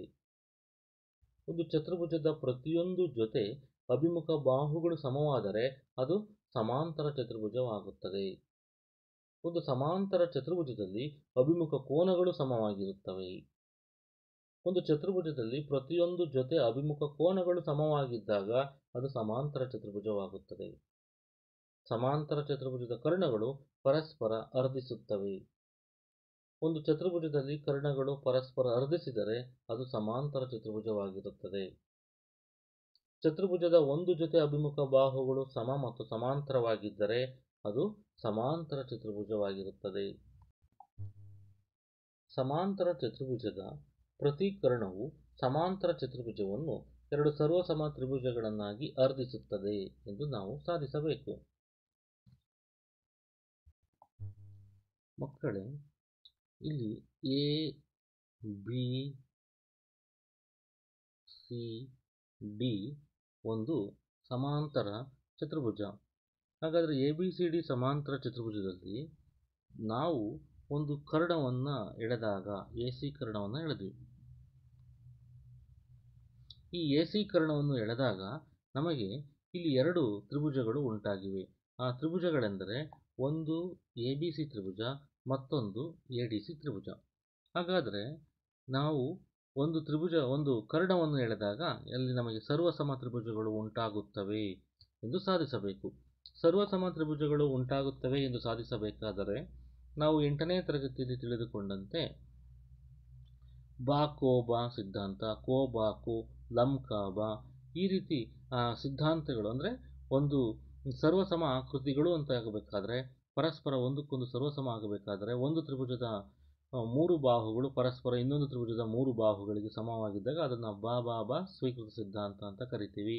ಒಂದು ಚತುರ್ಭುಜದ ಪ್ರತಿಯೊಂದು ಜೊತೆ ಅಭಿಮುಖ ಬಾಹುಗಳು ಸಮವಾದರೆ ಅದು ಸಮಾಂತರ ಚತುರ್ಭುಜವಾಗುತ್ತದೆ. ಒಂದು ಸಮಾಂತರ ಚತುರ್ಭುಜದಲ್ಲಿ ಅಭಿಮುಖ ಕೋನಗಳು ಸಮವಾಗಿರುತ್ತವೆ. ಒಂದು ಚತುರ್ಭುಜದಲ್ಲಿ ಪ್ರತಿಯೊಂದು ಜೊತೆ ಅಭಿಮುಖ ಕೋನಗಳು ಸಮವಾಗಿದ್ದಾಗ ಅದು ಸಮಾಂತರ ಚತುರ್ಭುಜವಾಗುತ್ತದೆ. ಸಮಾಂತರ ಚತುರ್ಭುಜದ ಕರ್ಣಗಳು ಪರಸ್ಪರ ಅರ್ಧಿಸುತ್ತವೆ. ಒಂದು ಚತುರ್ಭುಜದಲ್ಲಿ ಕರ್ಣಗಳು ಪರಸ್ಪರ ಅರ್ಧಿಸಿದರೆ ಅದು ಸಮಾಂತರ ಚತುರ್ಭುಜವಾಗಿರುತ್ತದೆ. ಚತುರ್ಭುಜದ ಒಂದು ಜೊತೆ ಅಭಿಮುಖ ಬಾಹುಗಳು ಸಮ ಮತ್ತು ಸಮಾಂತರವಾಗಿದ್ದರೆ ಅದು ಸಮಾಂತರ ಚತುರ್ಭುಜವಾಗಿರುತ್ತದೆ. ಸಮಾಂತರ ಚತುರ್ಭುಜದ ಪ್ರತಿ ಕರ್ಣವು ಸಮಾಂತರ ಚತುರ್ಭುಜವನ್ನು ಎರಡು ಸರ್ವಸಮ ತ್ರಿಭುಜಗಳನ್ನಾಗಿ ಅರ್ಧಿಸುತ್ತದೆ ಎಂದು ನಾವು ಸಾಧಿಸಬೇಕು. ಮಕ್ಕಳೇ, ಇಲ್ಲಿ ಎ ಬಿ ಸಿ ಡಿ ಒಂದು ಸಮಾಂತರ ಚತುರ್ಭುಜ. ಹಾಗಾದರೆ ಎ ಬಿ ಸಿ ಡಿ ಸಮಾಂತರ ಚತುರ್ಭುಜದಲ್ಲಿ ನಾವು ಒಂದು ಕರ್ಣವನ್ನು ಎಳೆದಾಗ ಎ ಸಿ ಕರ್ಣವನ್ನು ಎಳೆದ್ವಿ. ಈ ಎ ಸಿ ಕರ್ಣವನ್ನು ಎಳೆದಾಗ ನಮಗೆ ಇಲ್ಲಿ ಎರಡು ತ್ರಿಭುಜಗಳು ಉಂಟಾಗಿವೆ. ಆ ತ್ರಿಭುಜಗಳೆಂದರೆ ಒಂದು ಎ ಬಿ ಸಿ ತ್ರಿಭುಜ, ಮತ್ತೊಂದು ಎ ಡಿ ಸಿ ತ್ರಿಭುಜ. ಹಾಗಾದರೆ ನಾವು ಒಂದು ಕರ್ಣವನ್ನು ಎಳೆದಾಗ ಅಲ್ಲಿ ನಮಗೆ ಸರ್ವಸಮ ತ್ರಿಭುಜಗಳು ಉಂಟಾಗುತ್ತವೆ ಎಂದು ಸಾಧಿಸಬೇಕು. ಸರ್ವಸಮ ತ್ರಿಭುಜಗಳು ಉಂಟಾಗುತ್ತವೆ ಎಂದು ಸಾಧಿಸಬೇಕಾದರೆ ನಾವು 8ನೇ ತರಗತಿಯಲ್ಲಿ ತಿಳಿದುಕೊಂಡಂತೆ ಬಾ ಕೋ ಬಾ ಸಿದ್ಧಾಂತ, ಕೋ ಬಾ ಕೋ, ಲಂ ಕಾ ಬಾ, ಈ ರೀತಿ ಸಿದ್ಧಾಂತಗಳು, ಅಂದರೆ ಒಂದು ಸರ್ವಸಮ ಆಕೃತಿಗಳು ಅಂತ ಆಗಬೇಕಾದ್ರೆ, ಪರಸ್ಪರ ಒಂದಕ್ಕೊಂದು ಸರ್ವಸಮ ಆಗಬೇಕಾದರೆ ಒಂದು ತ್ರಿಭುಜದ 3 ಬಾಹುಗಳು ಪರಸ್ಪರ ಇನ್ನೊಂದು ತ್ರಿಭುಜದ 3 ಬಾಹುಗಳಿಗೆ ಸಮವಾಗಿದ್ದಾಗ ಅದನ್ನು ಬಾ ಬಾ ಬಾ ಸ್ವೀಕೃತ ಸಿದ್ಧಾಂತ ಅಂತ ಕರಿತೀವಿ.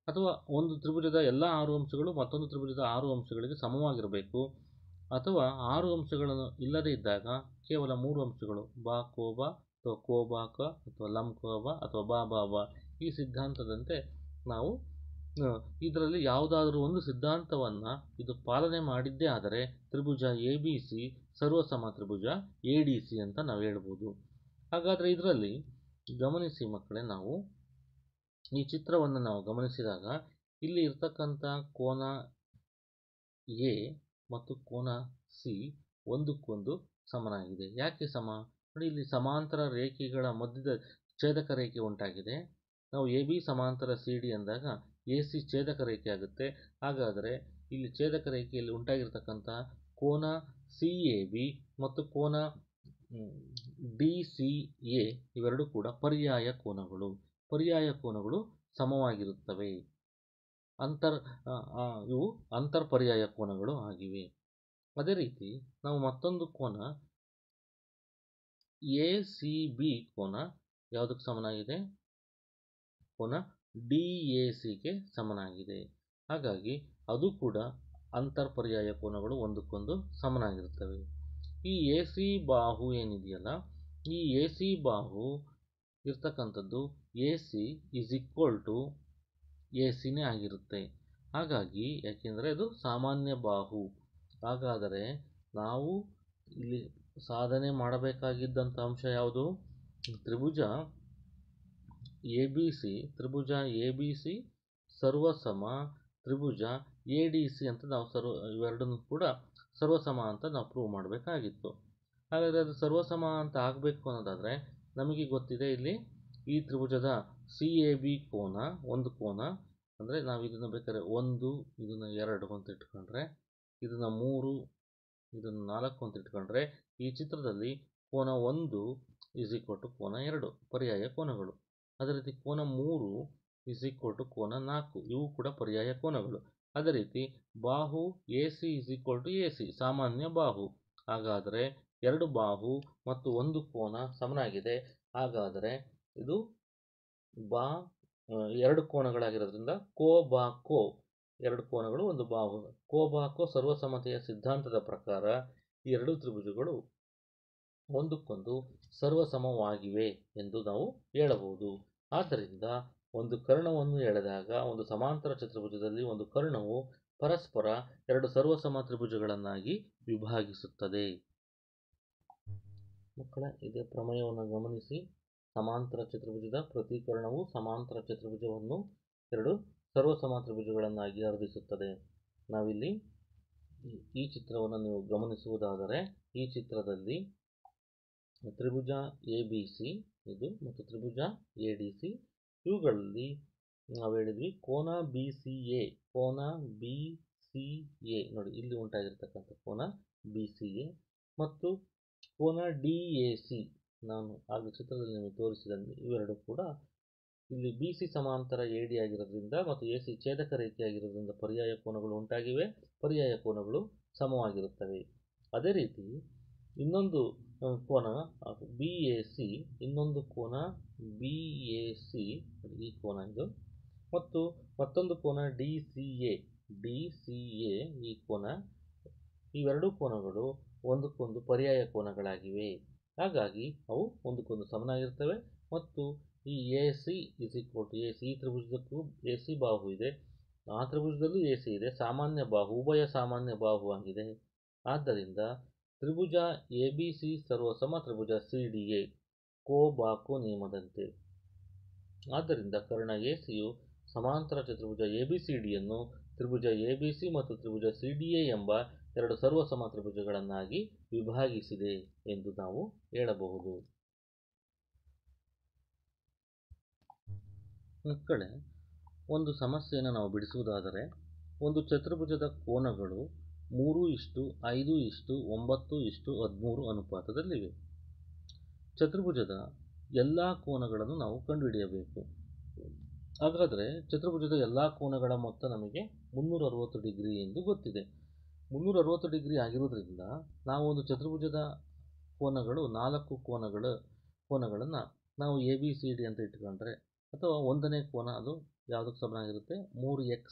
ಅಥವಾ ಒಂದು ತ್ರಿಭುಜದ ಎಲ್ಲ 6 ಅಂಶಗಳು ಮತ್ತೊಂದು ತ್ರಿಭುಜದ 6 ಅಂಶಗಳಿಗೆ ಸಮವಾಗಿರಬೇಕು. ಅಥವಾ 6 ಅಂಶಗಳನ್ನು ಇಲ್ಲದೇ ಇದ್ದಾಗ ಕೇವಲ 3 ಅಂಶಗಳು ಬಾ ಕೋ ಬಾ ಅಥವಾ ಕೋ ಬಾ ಕ ಅಥವಾ ಲಂ ಕೋ ಬಾ ಅಥವಾ ಬಾ ಬಾ ಬಾ, ಈ ಸಿದ್ಧಾಂತದಂತೆ ನಾವು ಇದರಲ್ಲಿ ಯಾವುದಾದ್ರೂ ಒಂದು ಸಿದ್ಧಾಂತವನ್ನು ಇದು ಪಾಲನೆ ಮಾಡಿದ್ದೇ ಆದರೆ ತ್ರಿಭುಜ ಎ ಬಿ ಸಿ ಸರ್ವಸಮ ತ್ರಿಭುಜ ಎ ಡಿ ಸಿ ಅಂತ ನಾವು ಹೇಳ್ಬೋದು. ಹಾಗಾದರೆ ಇದರಲ್ಲಿ ಗಮನಿಸಿ ಮಕ್ಕಳೇ, ನಾವು ಈ ಚಿತ್ರವನ್ನು ನಾವು ಗಮನಿಸಿದಾಗ ಇಲ್ಲಿ ಇರ್ತಕ್ಕಂಥ ಕೋನ ಎ ಮತ್ತು ಕೋನ ಸಿ ಒಂದಕ್ಕೊಂದು ಸಮನಾಗಿದೆ. ಯಾಕೆ ಸಮ? ನೋಡಿ, ಇಲ್ಲಿ ಸಮಾಂತರ ರೇಖೆಗಳ ಮಧ್ಯದ ಛೇದಕ ರೇಖೆ ಉಂಟಾಗಿದೆ. ನಾವು ಎ ಬಿ ಸಮಾಂತರ ಸಿ ಡಿ ಅಂದಾಗ ಎ ಸಿ ಛೇದಕ ರೇಖೆ ಆಗುತ್ತೆ. ಹಾಗಾದರೆ ಇಲ್ಲಿ ಛೇದಕ ರೇಖೆಯಲ್ಲಿ ಉಂಟಾಗಿರ್ತಕ್ಕಂಥ ಕೋನ ಸಿ ಎ ಬಿ ಮತ್ತು ಕೋನ ಡಿ ಸಿ ಎ ಇವೆರಡೂ ಕೂಡ ಪರ್ಯಾಯ ಕೋನಗಳು. ಪರ್ಯಾಯ ಕೋನಗಳು ಸಮವಾಗಿರುತ್ತವೆ. ಇವು ಅಂತರ್ಪರ್ಯಾಯ ಕೋನಗಳು ಆಗಿವೆ. ಅದೇ ರೀತಿ ನಾವು ಮತ್ತೊಂದು ಕೋನ ಎ ಸಿ ಬಿ ಕೋನ ಯಾವುದಕ್ಕೆ ಸಮನಾಗಿದೆ? ಕೋನ ಡಿ ಎ ಸಿಗೆ ಸಮನಾಗಿದೆ. ಹಾಗಾಗಿ ಅದು ಕೂಡ ಅಂತರ್ಪರ್ಯಾಯ ಕೋನಗಳು ಒಂದಕ್ಕೊಂದು ಸಮನಾಗಿರುತ್ತವೆ. ಈ ಎ ಸಿ ಬಾಹು ಏನಿದೆಯಲ್ಲ, ಈ ಎ ಸಿ ಬಾಹು ಇರ್ತಕ್ಕಂಥದ್ದು A C is equal to A ಸಿನೇ ಆಗಿರುತ್ತೆ. ಹಾಗಾಗಿ ಯಾಕೆಂದರೆ ಅದು ಸಾಮಾನ್ಯ ಬಾಹು. ಹಾಗಾದರೆ ನಾವು ಇಲ್ಲಿ ಸಾಧನೆ ಮಾಡಬೇಕಾಗಿದ್ದಂಥ ಅಂಶ ಯಾವುದು? ತ್ರಿಭುಜ ಎ ಬಿ ಸಿ ಸರ್ವಸಮ ತ್ರಿಭುಜ ಎ ಡಿ ಸಿ ಅಂತ ನಾವು ಇವೆರಡನ್ನು ಕೂಡ ಸರ್ವಸಮ ಅಂತ ನಾವು ಪ್ರೂವ್ ಮಾಡಬೇಕಾಗಿತ್ತು. ಹಾಗಾದರೆ ಅದು ಸರ್ವಸಮ ಅಂತ ಆಗಬೇಕು ಅನ್ನೋದಾದರೆ ನಮಗೆ ಗೊತ್ತಿದೆ, ಇಲ್ಲಿ ಈ ತ್ರಿಭುಜದ ಸಿ ಎ ಬಿ ಕೋನ ಒಂದು ಕೋನ, ಅಂದರೆ ನಾವು ಇದನ್ನು ಬೇಕಾದ್ರೆ 1, ಇದನ್ನು 2 ಅಂತ ಇಟ್ಕೊಂಡ್ರೆ, ಇದನ್ನು 3, ಇದನ್ನು 4 ಅಂತ ಇಟ್ಕೊಂಡ್ರೆ ಈ ಚಿತ್ರದಲ್ಲಿ ಕೋನ 1 ಈಸ್ ಈಕ್ವಲ್ ಟು ಕೋನ 2 ಪರ್ಯಾಯ ಕೋನಗಳು. ಅದೇ ರೀತಿ ಕೋನ 3 ಈಸ್ ಈಕ್ವಲ್ ಟು ಕೋನ 4, ಇವು ಕೂಡ ಪರ್ಯಾಯ ಕೋನಗಳು. ಅದೇ ರೀತಿ ಬಾಹು A C is equal to A C ಸಾಮಾನ್ಯ ಬಾಹು. ಹಾಗಾದರೆ ಎರಡು ಬಾಹು ಮತ್ತು ಒಂದು ಕೋನ ಸಮನಾಗಿದೆ. ಹಾಗಾದರೆ ಇದು ಎರಡು ಕೋನಗಳಾಗಿರೋದ್ರಿಂದ ಕೋ ಬಾ ಕೋ, ಎರಡು ಕೋನಗಳು ಒಂದು ಬಾಹು. ಕೋ ಬಾ ಕೋ ಸರ್ವಸಮತೆಯ ಸಿದ್ಧಾಂತದ ಪ್ರಕಾರ ಈ ಎರಡು ತ್ರಿಭುಜಗಳು ಒಂದಕ್ಕೊಂದು ಸರ್ವಸಮವಾಗಿವೆ ಎಂದು ನಾವು ಹೇಳಬಹುದು. ಆದ್ದರಿಂದ ಒಂದು ಕರ್ಣವನ್ನು ಎಳೆದಾಗ ಒಂದು ಸಮಾಂತರ ಚತುರ್ಭುಜದಲ್ಲಿ ಒಂದು ಕರ್ಣವು ಪರಸ್ಪರ ಎರಡು ಸರ್ವಸಮ ತ್ರಿಭುಜಗಳನ್ನಾಗಿ ವಿಭಾಗಿಸುತ್ತದೆ. ಮಕ್ಕಳೇ, ಇದೇ ಪ್ರಮೇಯವನ್ನು ಗಮನಿಸಿ. ಸಮಾಂತರ ಚತುರ್ಭುಜದ ಪ್ರತಿ ಕರ್ಣವು ಸಮಾಂತರ ಚತುರ್ಭುಜವನ್ನು ಎರಡು ಸರ್ವಸಮ ತ್ರಿಭುಜಗಳನ್ನಾಗಿ ಅರ್ಧಿಸುತ್ತದೆ. ನಾವಿಲ್ಲಿ ಈ ಚಿತ್ರವನ್ನು ನೀವು ಗಮನಿಸುವುದಾದರೆ, ಈ ಚಿತ್ರದಲ್ಲಿ ತ್ರಿಭುಜ ಎ ಬಿ ಸಿ ಇದು ಮತ್ತು ತ್ರಿಭುಜ ಎ ಡಿ ಸಿ, ಇವುಗಳಲ್ಲಿ ನಾವು ಹೇಳಿದ್ವಿ ಕೋನ ಬಿ ಸಿ ಎ, ಕೋನ ಬಿ ಸಿ ಎ ನೋಡಿ ಇಲ್ಲಿ ಉಂಟಾಗಿರ್ತಕ್ಕಂಥ ಕೋನ ಬಿ ಸಿ ಎ ಮತ್ತು ಕೋನ ಡಿ ಎ ಸಿ, ನಾನು ಆಗ ಚಿತ್ರದಲ್ಲಿ ನಿಮಗೆ ತೋರಿಸಿದಂತೆ ಇವೆರಡು ಕೂಡ ಇಲ್ಲಿ ಬಿ ಸಿ ಸಮಾಂತರ ಎ ಡಿ ಆಗಿರೋದ್ರಿಂದ ಮತ್ತು ಎ ಸಿ ಛೇದಕ ರೇಖೆಯಾಗಿರೋದ್ರಿಂದ ಪರ್ಯಾಯ ಕೋನಗಳು ಉಂಟಾಗಿವೆ. ಪರ್ಯಾಯ ಕೋನಗಳು ಸಮವಾಗಿರುತ್ತವೆ. ಅದೇ ರೀತಿ ಇನ್ನೊಂದು ಕೋನ ಬಿ ಎ ಸಿ, ಇನ್ನೊಂದು ಕೋನ ಬಿ ಎ ಸಿ, ಈ ಕೋನ ಇದು, ಮತ್ತು ಮತ್ತೊಂದು ಕೋನ ಡಿ ಸಿ ಎ, ಈ ಕೋನ, ಇವೆರಡೂ ಕೋನಗಳು ಒಂದಕ್ಕೊಂದು ಪರ್ಯಾಯ ಕೋನಗಳಾಗಿವೆ. ಹಾಗಾಗಿ ಅವು ಒಂದಕ್ಕೊಂದು ಸಮನಾಗಿರ್ತವೆ. ಮತ್ತು ಈ A C is equal to A C, ಈ ತ್ರಿಭುಜಕ್ಕೂ ಎ ಸಿ ಬಾಹು ಇದೆ, ಆ ತ್ರಿಭುಜದಲ್ಲೂ ಎ ಸಿ ಇದೆ, ಸಾಮಾನ್ಯ ಬಾಹು, ಉಭಯ ಸಾಮಾನ್ಯ ಬಾಹು ಆಗಿದೆ. ಆದ್ದರಿಂದ ತ್ರಿಭುಜ ಎ ಬಿ ಸಿ ಸರ್ವಸಮ ತ್ರಿಭುಜ ಸಿ ಡಿ ಎ ಕೋಬಾಕು ನಿಯಮದಂತೆ. ಆದ್ದರಿಂದ ಕರ್ಣ ಎ ಸಿಯು ಸಮಾಂತರ ಚತುರ್ಭುಜ ಎ ಬಿ ಸಿ ಡಿಯನ್ನು ತ್ರಿಭುಜ ಎ ಬಿ ಸಿ ಮತ್ತು ತ್ರಿಭುಜ ಸಿ ಡಿ ಎ ಎಂಬ ಎರಡು ಸರ್ವಸಮ ತ್ರಿಭುಜಗಳನ್ನಾಗಿ ವಿಭಾಗಿಸಿದೆ ಎಂದು ನಾವು ಹೇಳಬಹುದು. ಮಕ್ಕಳೇ, ಒಂದು ಸಮಸ್ಯೆಯನ್ನು ನಾವು ಬಿಡಿಸುವುದಾದರೆ, ಒಂದು ಚತುರ್ಭುಜದ ಕೋನಗಳು 3:5:9:13 ಅನುಪಾತದಲ್ಲಿವೆ. ಚತುರ್ಭುಜದ ಎಲ್ಲ ಕೋನಗಳನ್ನು ನಾವು ಕಂಡುಹಿಡಿಯಬೇಕು. ಹಾಗಾದರೆ ಚತುರ್ಭುಜದ ಎಲ್ಲ ಕೋನಗಳ ಮೊತ್ತ ನಮಗೆ 360 ಡಿಗ್ರಿ ಎಂದು ಗೊತ್ತಿದೆ. 360 ಡಿಗ್ರಿ ಆಗಿರುವುದರಿಂದ ನಾವು ಒಂದು ಚತುರ್ಭುಜದ ಕೋನಗಳು 4 ಕೋನಗಳನ್ನು ನಾವು ಎ ಬಿ ಸಿ ಡಿ ಅಂತ ಇಟ್ಕೊಂಡ್ರೆ, ಅಥವಾ ಒಂದನೇ ಕೋನ ಅದು ಯಾವುದಕ್ಕೆ ಸಮನಾಗಿರುತ್ತೆ, 3x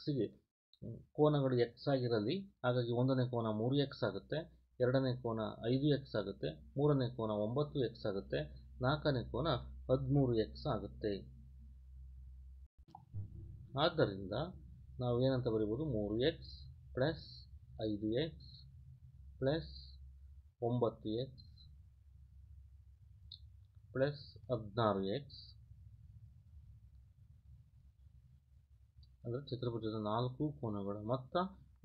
ಕೋನಗಳು x ಆಗಿರಲಿ, ಹಾಗಾಗಿ ಒಂದನೇ ಕೋನ 3x ಆಗುತ್ತೆ, ಎರಡನೇ ಕೋನ 5x ಆಗುತ್ತೆ, ಮೂರನೇ ಕೋನ 9x ಆಗುತ್ತೆ, ನಾಲ್ಕನೇ ಕೋನ 13x ಆಗುತ್ತೆ. ಆದ್ದರಿಂದ ನಾವು ಏನಂತ ಬರೀಬೋದು, 3x plus 5x plus 9x plus 16x, ಅಂದರೆ ಚತುರ್ಭುಜದ 4 ಕೋನಗಳ ಮೊತ್ತ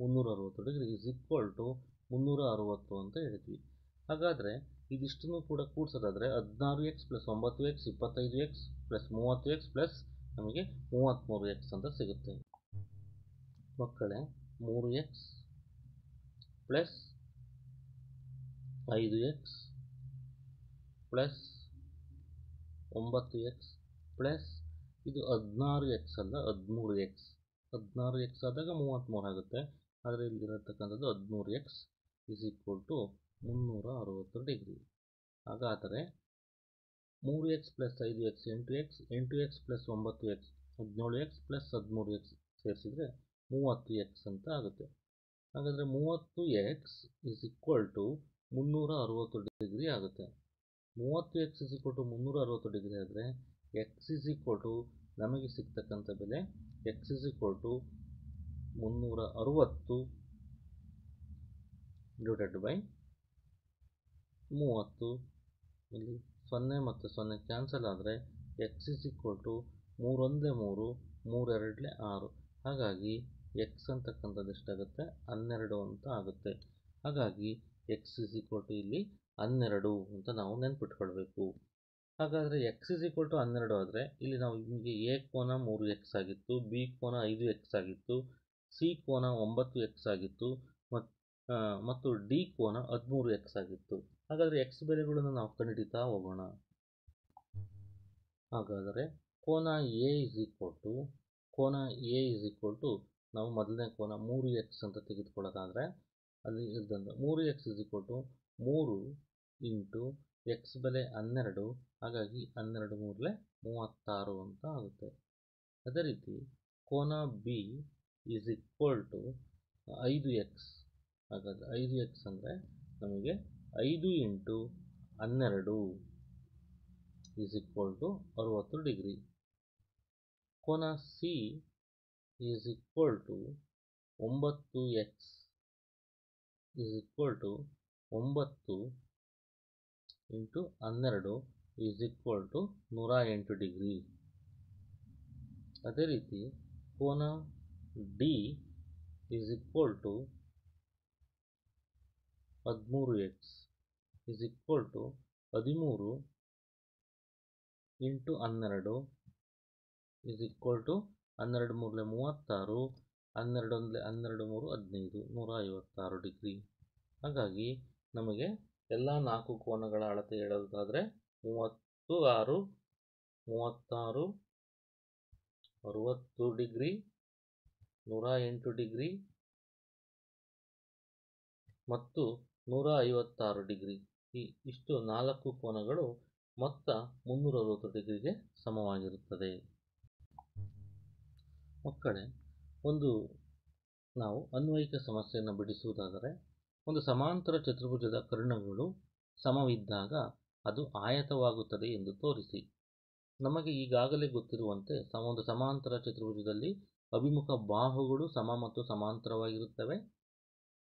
360 ಡಿಗ್ರಿ ಇಸ್ ಈಕ್ವಲ್ ಟು 360 ಅಂತ ಹೇಳ್ತೀವಿ. ಹಾಗಾದರೆ ಇದಿಷ್ಟನ್ನು ಕೂಡ ಕೂಡಿಸೋದಾದರೆ 16x plus 9x 25x plus 30x plus ನಮಗೆ 33x ಅಂತ ಸಿಗುತ್ತೆ. ಮಕ್ಕಳೇ, 3x plus 5x plus 9x plus ಇದು 16x ಅಲ್ಲ 13x, 16x ಆದಾಗ 33 ಆಗುತ್ತೆ, ಆದರೆ ಇಲ್ಲಿರತಕ್ಕಂಥದ್ದು 13x is equal to 360 degree. ಹಾಗಾದರೆ 3x plus 5x 8x, 8x plus 9x 17x plus 13x ಸೇರಿಸಿದರೆ 30x ಅಂತ ಆಗುತ್ತೆ. ಹಾಗಾದರೆ 30x is equal to 360 degree ಆಗುತ್ತೆ. 30x is equal to 360 degree ಆದರೆ x ಇಸ್ ಈಕ್ವಲ್ ಟು ನಮಗೆ ಸಿಗ್ತಕ್ಕಂಥ ಬೆಲೆ x is equal to 360 divided by 30. ಇಲ್ಲಿ 0 ಮತ್ತು 0 ಕ್ಯಾನ್ಸಲ್ ಆದರೆ x ಇಸ್ ಈಕ್ವಲ್ ಟು 3 1 3, 3 2 6, ಹಾಗಾಗಿ x ಅಂತಕ್ಕಂಥದ್ದು ಎಷ್ಟಾಗುತ್ತೆ, 12 ಅಂತ ಆಗುತ್ತೆ. ಹಾಗಾಗಿ x ಇಸ್ ಈಕ್ವಲ್ ಟು ಇಲ್ಲಿ 12 ಅಂತ ನಾವು ನೆನ್ಪಿಟ್ಕೊಳ್ಬೇಕು. ಹಾಗಾದರೆ x ಇಸ್ ಈಕ್ವಲ್ ಟು 12 ಆದರೆ ಇಲ್ಲಿ ನಾವು ನಿಮಗೆ ಎ ಕೋನ 3x ಆಗಿತ್ತು, ಬಿ ಕೋನ 5x ಆಗಿತ್ತು, ಸಿ ಕೋನ 9x ಆಗಿತ್ತು, ಮತ್ತು ಡಿ ಕೋನ 13x ಆಗಿತ್ತು. ಹಾಗಾದರೆ x ಬೆಲೆಗಳನ್ನು ನಾವು ಕಂಡುಹಿಡಿತಾ ಹೋಗೋಣ. ಹಾಗಾದರೆ ಕೋನ ಎ ಇಸ್ ಈಕ್ವಲ್ ಟು ನಾವು ಮೊದಲನೇ ಕೋನ 3x ಅಂತ ತೆಗೆದುಕೊಳ್ಳೋದಾದರೆ ಅಲ್ಲಿ ಇದ್ದಂಥ 3x is equal to 3 into x ಬೆಲೆ 12, ಹಾಗಾಗಿ 12 3 36 ಅಂತ ಆಗುತ್ತೆ. ಅದೇ ರೀತಿ ಕೋನ B is equal to 5x, ಹಾಗಾದರೆ 5x ಅಂದರೆ ನಮಗೆ 5 into 12 is equal to 60 degree. ಕೋನ C is equal to 9x is equal to 9 into 12 is equal to 108 degree. ಅದೇ ರೀತಿ ಕೋನ D is equal to 13x is equal to 13 into 12 is equal to 12 3 36, 12 1 12 3 15, 156 degree. ಹಾಗಾಗಿ ನಮಗೆ ಎಲ್ಲ 4 ಕೋನಗಳ ಅಳತೆ ಹೇಳೋದಾದರೆ 36, 60 degree, 108 degree ಮತ್ತು 156 ಡಿಗ್ರಿ ಇಷ್ಟು 4 ಕೋನಗಳು ಮೊತ್ತ 360 ಡಿಗ್ರಿಗೆ ಸಮವಾಗಿರುತ್ತದೆ. ಮಕ್ಕಳೇ, ನಾವು ಅನ್ವಯಿಕ ಸಮಸ್ಯೆಯನ್ನು ಬಿಡಿಸುವುದಾದರೆ, ಒಂದು ಸಮಾಂತರ ಚತುರ್ಭುಜದ ಕರ್ಣಗಳು ಸಮವಿದ್ದಾಗ ಅದು ಆಯತವಾಗುತ್ತದೆ ಎಂದು ತೋರಿಸಿ. ನಮಗೆ ಈಗಾಗಲೇ ಗೊತ್ತಿರುವಂತೆ ಒಂದು ಸಮಾಂತರ ಚತುರ್ಭುಜದಲ್ಲಿ ಅಭಿಮುಖ ಬಾಹುಗಳು ಸಮ ಮತ್ತು ಸಮಾಂತರವಾಗಿರುತ್ತವೆ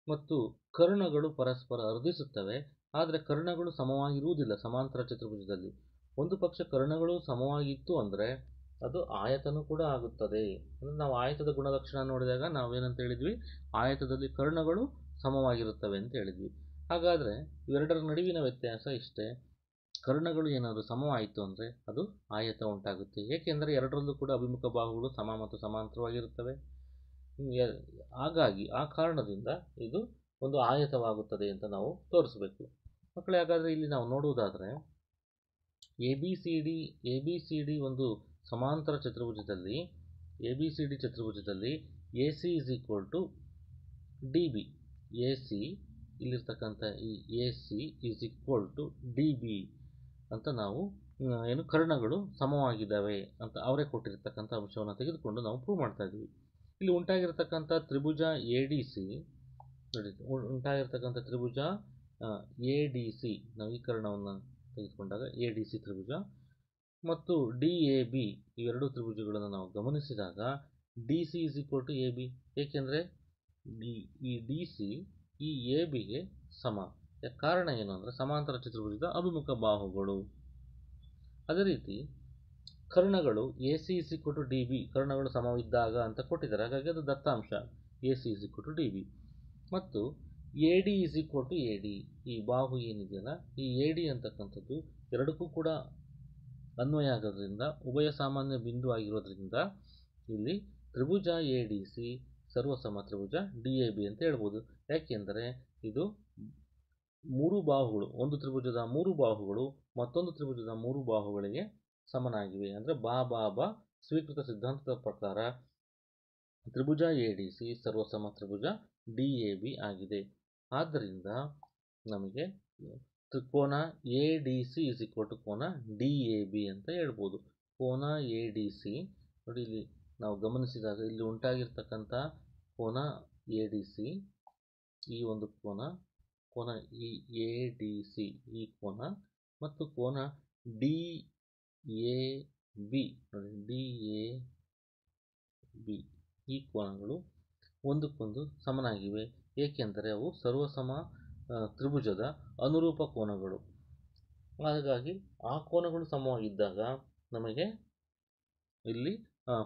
ಮತ್ತು ಕರ್ಣಗಳು ಪರಸ್ಪರ ಅರ್ಧಿಸುತ್ತವೆ. ಆದರೆ ಕರ್ಣಗಳು ಸಮವಾಗಿರುವುದಿಲ್ಲ ಸಮಾಂತರ ಚತುರ್ಭುಜದಲ್ಲಿ. ಒಂದು ಪಕ್ಷ ಕರ್ಣಗಳು ಸಮವಾಗಿತ್ತು ಅಂದರೆ ಅದು ಆಯತನೂ ಕೂಡ ಆಗುತ್ತದೆ. ಅಂದರೆ ನಾವು ಆಯತದ ಗುಣಲಕ್ಷಣ ನೋಡಿದಾಗ ನಾವೇನಂತ ಹೇಳಿದ್ವಿ, ಆಯತದಲ್ಲಿ ಕರ್ಣಗಳು ಸಮವಾಗಿರುತ್ತವೆ ಅಂತ ಹೇಳಿದ್ವಿ. ಹಾಗಾದರೆ ಇವೆರಡರ ನಡುವಿನ ವ್ಯತ್ಯಾಸ ಇಷ್ಟೇ, ಕರ್ಣಗಳು ಏನಾದರೂ ಸಮವಾಯಿತು ಅಂದರೆ ಅದು ಆಯತ ಉಂಟಾಗುತ್ತೆ. ಏಕೆಂದರೆ ಎರಡರಲ್ಲೂ ಕೂಡ ಅಭಿಮುಖ ಬಾಹುಗಳು ಸಮ ಮತ್ತು ಸಮಾಂತರವಾಗಿರುತ್ತವೆ. ಹಾಗಾಗಿ ಆ ಕಾರಣದಿಂದ ಇದು ಒಂದು ಆಯತವಾಗುತ್ತದೆ ಅಂತ ನಾವು ತೋರಿಸಬೇಕು. ಮಕ್ಕಳೇ, ಹಾಗಾದರೆ ಇಲ್ಲಿ ನಾವು ನೋಡುವುದಾದರೆ ಎ ಬಿ ಸಿ ಡಿ ಒಂದು ಸಮಾಂತರ ಚತುರ್ಭುಜದಲ್ಲಿ ABCD ಚತುರ್ಭುಜದಲ್ಲಿ AC is equal to DB. AC ಇಲ್ಲಿರ್ತಕ್ಕಂಥ ಈ AC is equal to DB ಅಂತ ನಾವು ಕರ್ಣಗಳು ಸಮವಾಗಿದ್ದಾವೆ ಅಂತ ಅವರೇ ಕೊಟ್ಟಿರ್ತಕ್ಕಂಥ ಅಂಶವನ್ನು ತೆಗೆದುಕೊಂಡು ನಾವು ಪ್ರೂವ್ ಮಾಡ್ತಾ ಇದ್ವಿ. ಇಲ್ಲಿ ಉಂಟಾಗಿರ್ತಕ್ಕಂಥ ತ್ರಿಭುಜ ADC ನೋಡಿ, ಉಂಟಾಗಿರ್ತಕ್ಕಂಥ ತ್ರಿಭುಜ ADC ನವೀಕರಣವನ್ನು ತೆಗೆದುಕೊಂಡಾಗ ADC ತ್ರಿಭುಜ ಮತ್ತು DAB ಇವೆರಡು ತ್ರಿಭುಜಗಳನ್ನು ನಾವು ಗಮನಿಸಿದಾಗ DC is equal to AB. ಏಕೆಂದರೆ ಈ DC ಈ ABಗೆ ಸಮ. ಕಾರಣ ಏನು ಅಂದರೆ ಸಮಾಂತರ ಚತುರ್ಭುಜದ ಅಭಿಮುಖ ಬಾಹುಗಳು. ಅದೇ ರೀತಿ ಕರ್ಣಗಳು AC is equal to DB, ಕರ್ಣಗಳು ಸಮವಿದ್ದಾಗ ಅಂತ ಕೊಟ್ಟಿದ್ದಾರೆ. ಹಾಗಾಗಿ ಅದು ದತ್ತಾಂಶ AC is equal to DB. ಮತ್ತು AD is equal to AD, ಈ ಬಾಹು ಏನಿದೆಯಲ್ಲ ಈ AD ಅಂತಕ್ಕಂಥದ್ದು ಎರಡಕ್ಕೂ ಕೂಡ ಅನ್ವಯ ಆಗೋದ್ರಿಂದ ಉಭಯ ಸಾಮಾನ್ಯ ಬಿಂದು ಆಗಿರೋದ್ರಿಂದ ಇಲ್ಲಿ ತ್ರಿಭುಜ ADC ಸರ್ವಸಮ ತ್ರಿಭುಜ DAB ಅಂತ ಹೇಳ್ಬೋದು. ಯಾಕೆಂದರೆ ಇದು ಮೂರು ಬಾಹುಗಳು, ಒಂದು ತ್ರಿಭುಜದ ಮೂರು ಬಾಹುಗಳು ಮತ್ತೊಂದು ತ್ರಿಭುಜದ ಮೂರು ಬಾಹುಗಳಿಗೆ ಸಮನಾಗಿವೆ. ಅಂದರೆ ಬಾ ಸ್ವೀಕೃತ ಸಿದ್ಧಾಂತದ ಪ್ರಕಾರ ತ್ರಿಭುಜ ADC ಸರ್ವಸಮ ತ್ರಿಭುಜ DAB ಆಗಿದೆ. ಆದ್ದರಿಂದ ನಮಗೆ ಕೋನ ADC ಇಸ್ ಈಕ್ವಲ್ ಟು ಕೋನ DAB ಅಂತ ಹೇಳ್ಬೋದು. ಕೋನ ADC ನೋಡಿ, ಇಲ್ಲಿ ನಾವು ಗಮನಿಸಿದಾಗ ಇಲ್ಲಿ ಉಂಟಾಗಿರ್ತಕ್ಕಂಥ ಕೋನ ADC, ಈ ಒಂದು ಕೋನ ಈ ADC ಈ ಕೋನ ಮತ್ತು ಕೋನ DAB ನೋಡಿ, DAB ಈ ಕೋನಗಳು ಒಂದಕ್ಕೊಂದು ಸಮನಾಗಿವೆ. ಏಕೆಂದರೆ ಅವು ಸರ್ವಸಮ ತ್ರಿಭುಜದ ಅನುರೂಪ ಕೋನಗಳು. ಹಾಗಾಗಿ ಆ ಕೋನಗಳು ಸಮವಾಗಿದ್ದಾಗ ನಮಗೆ ಇಲ್ಲಿ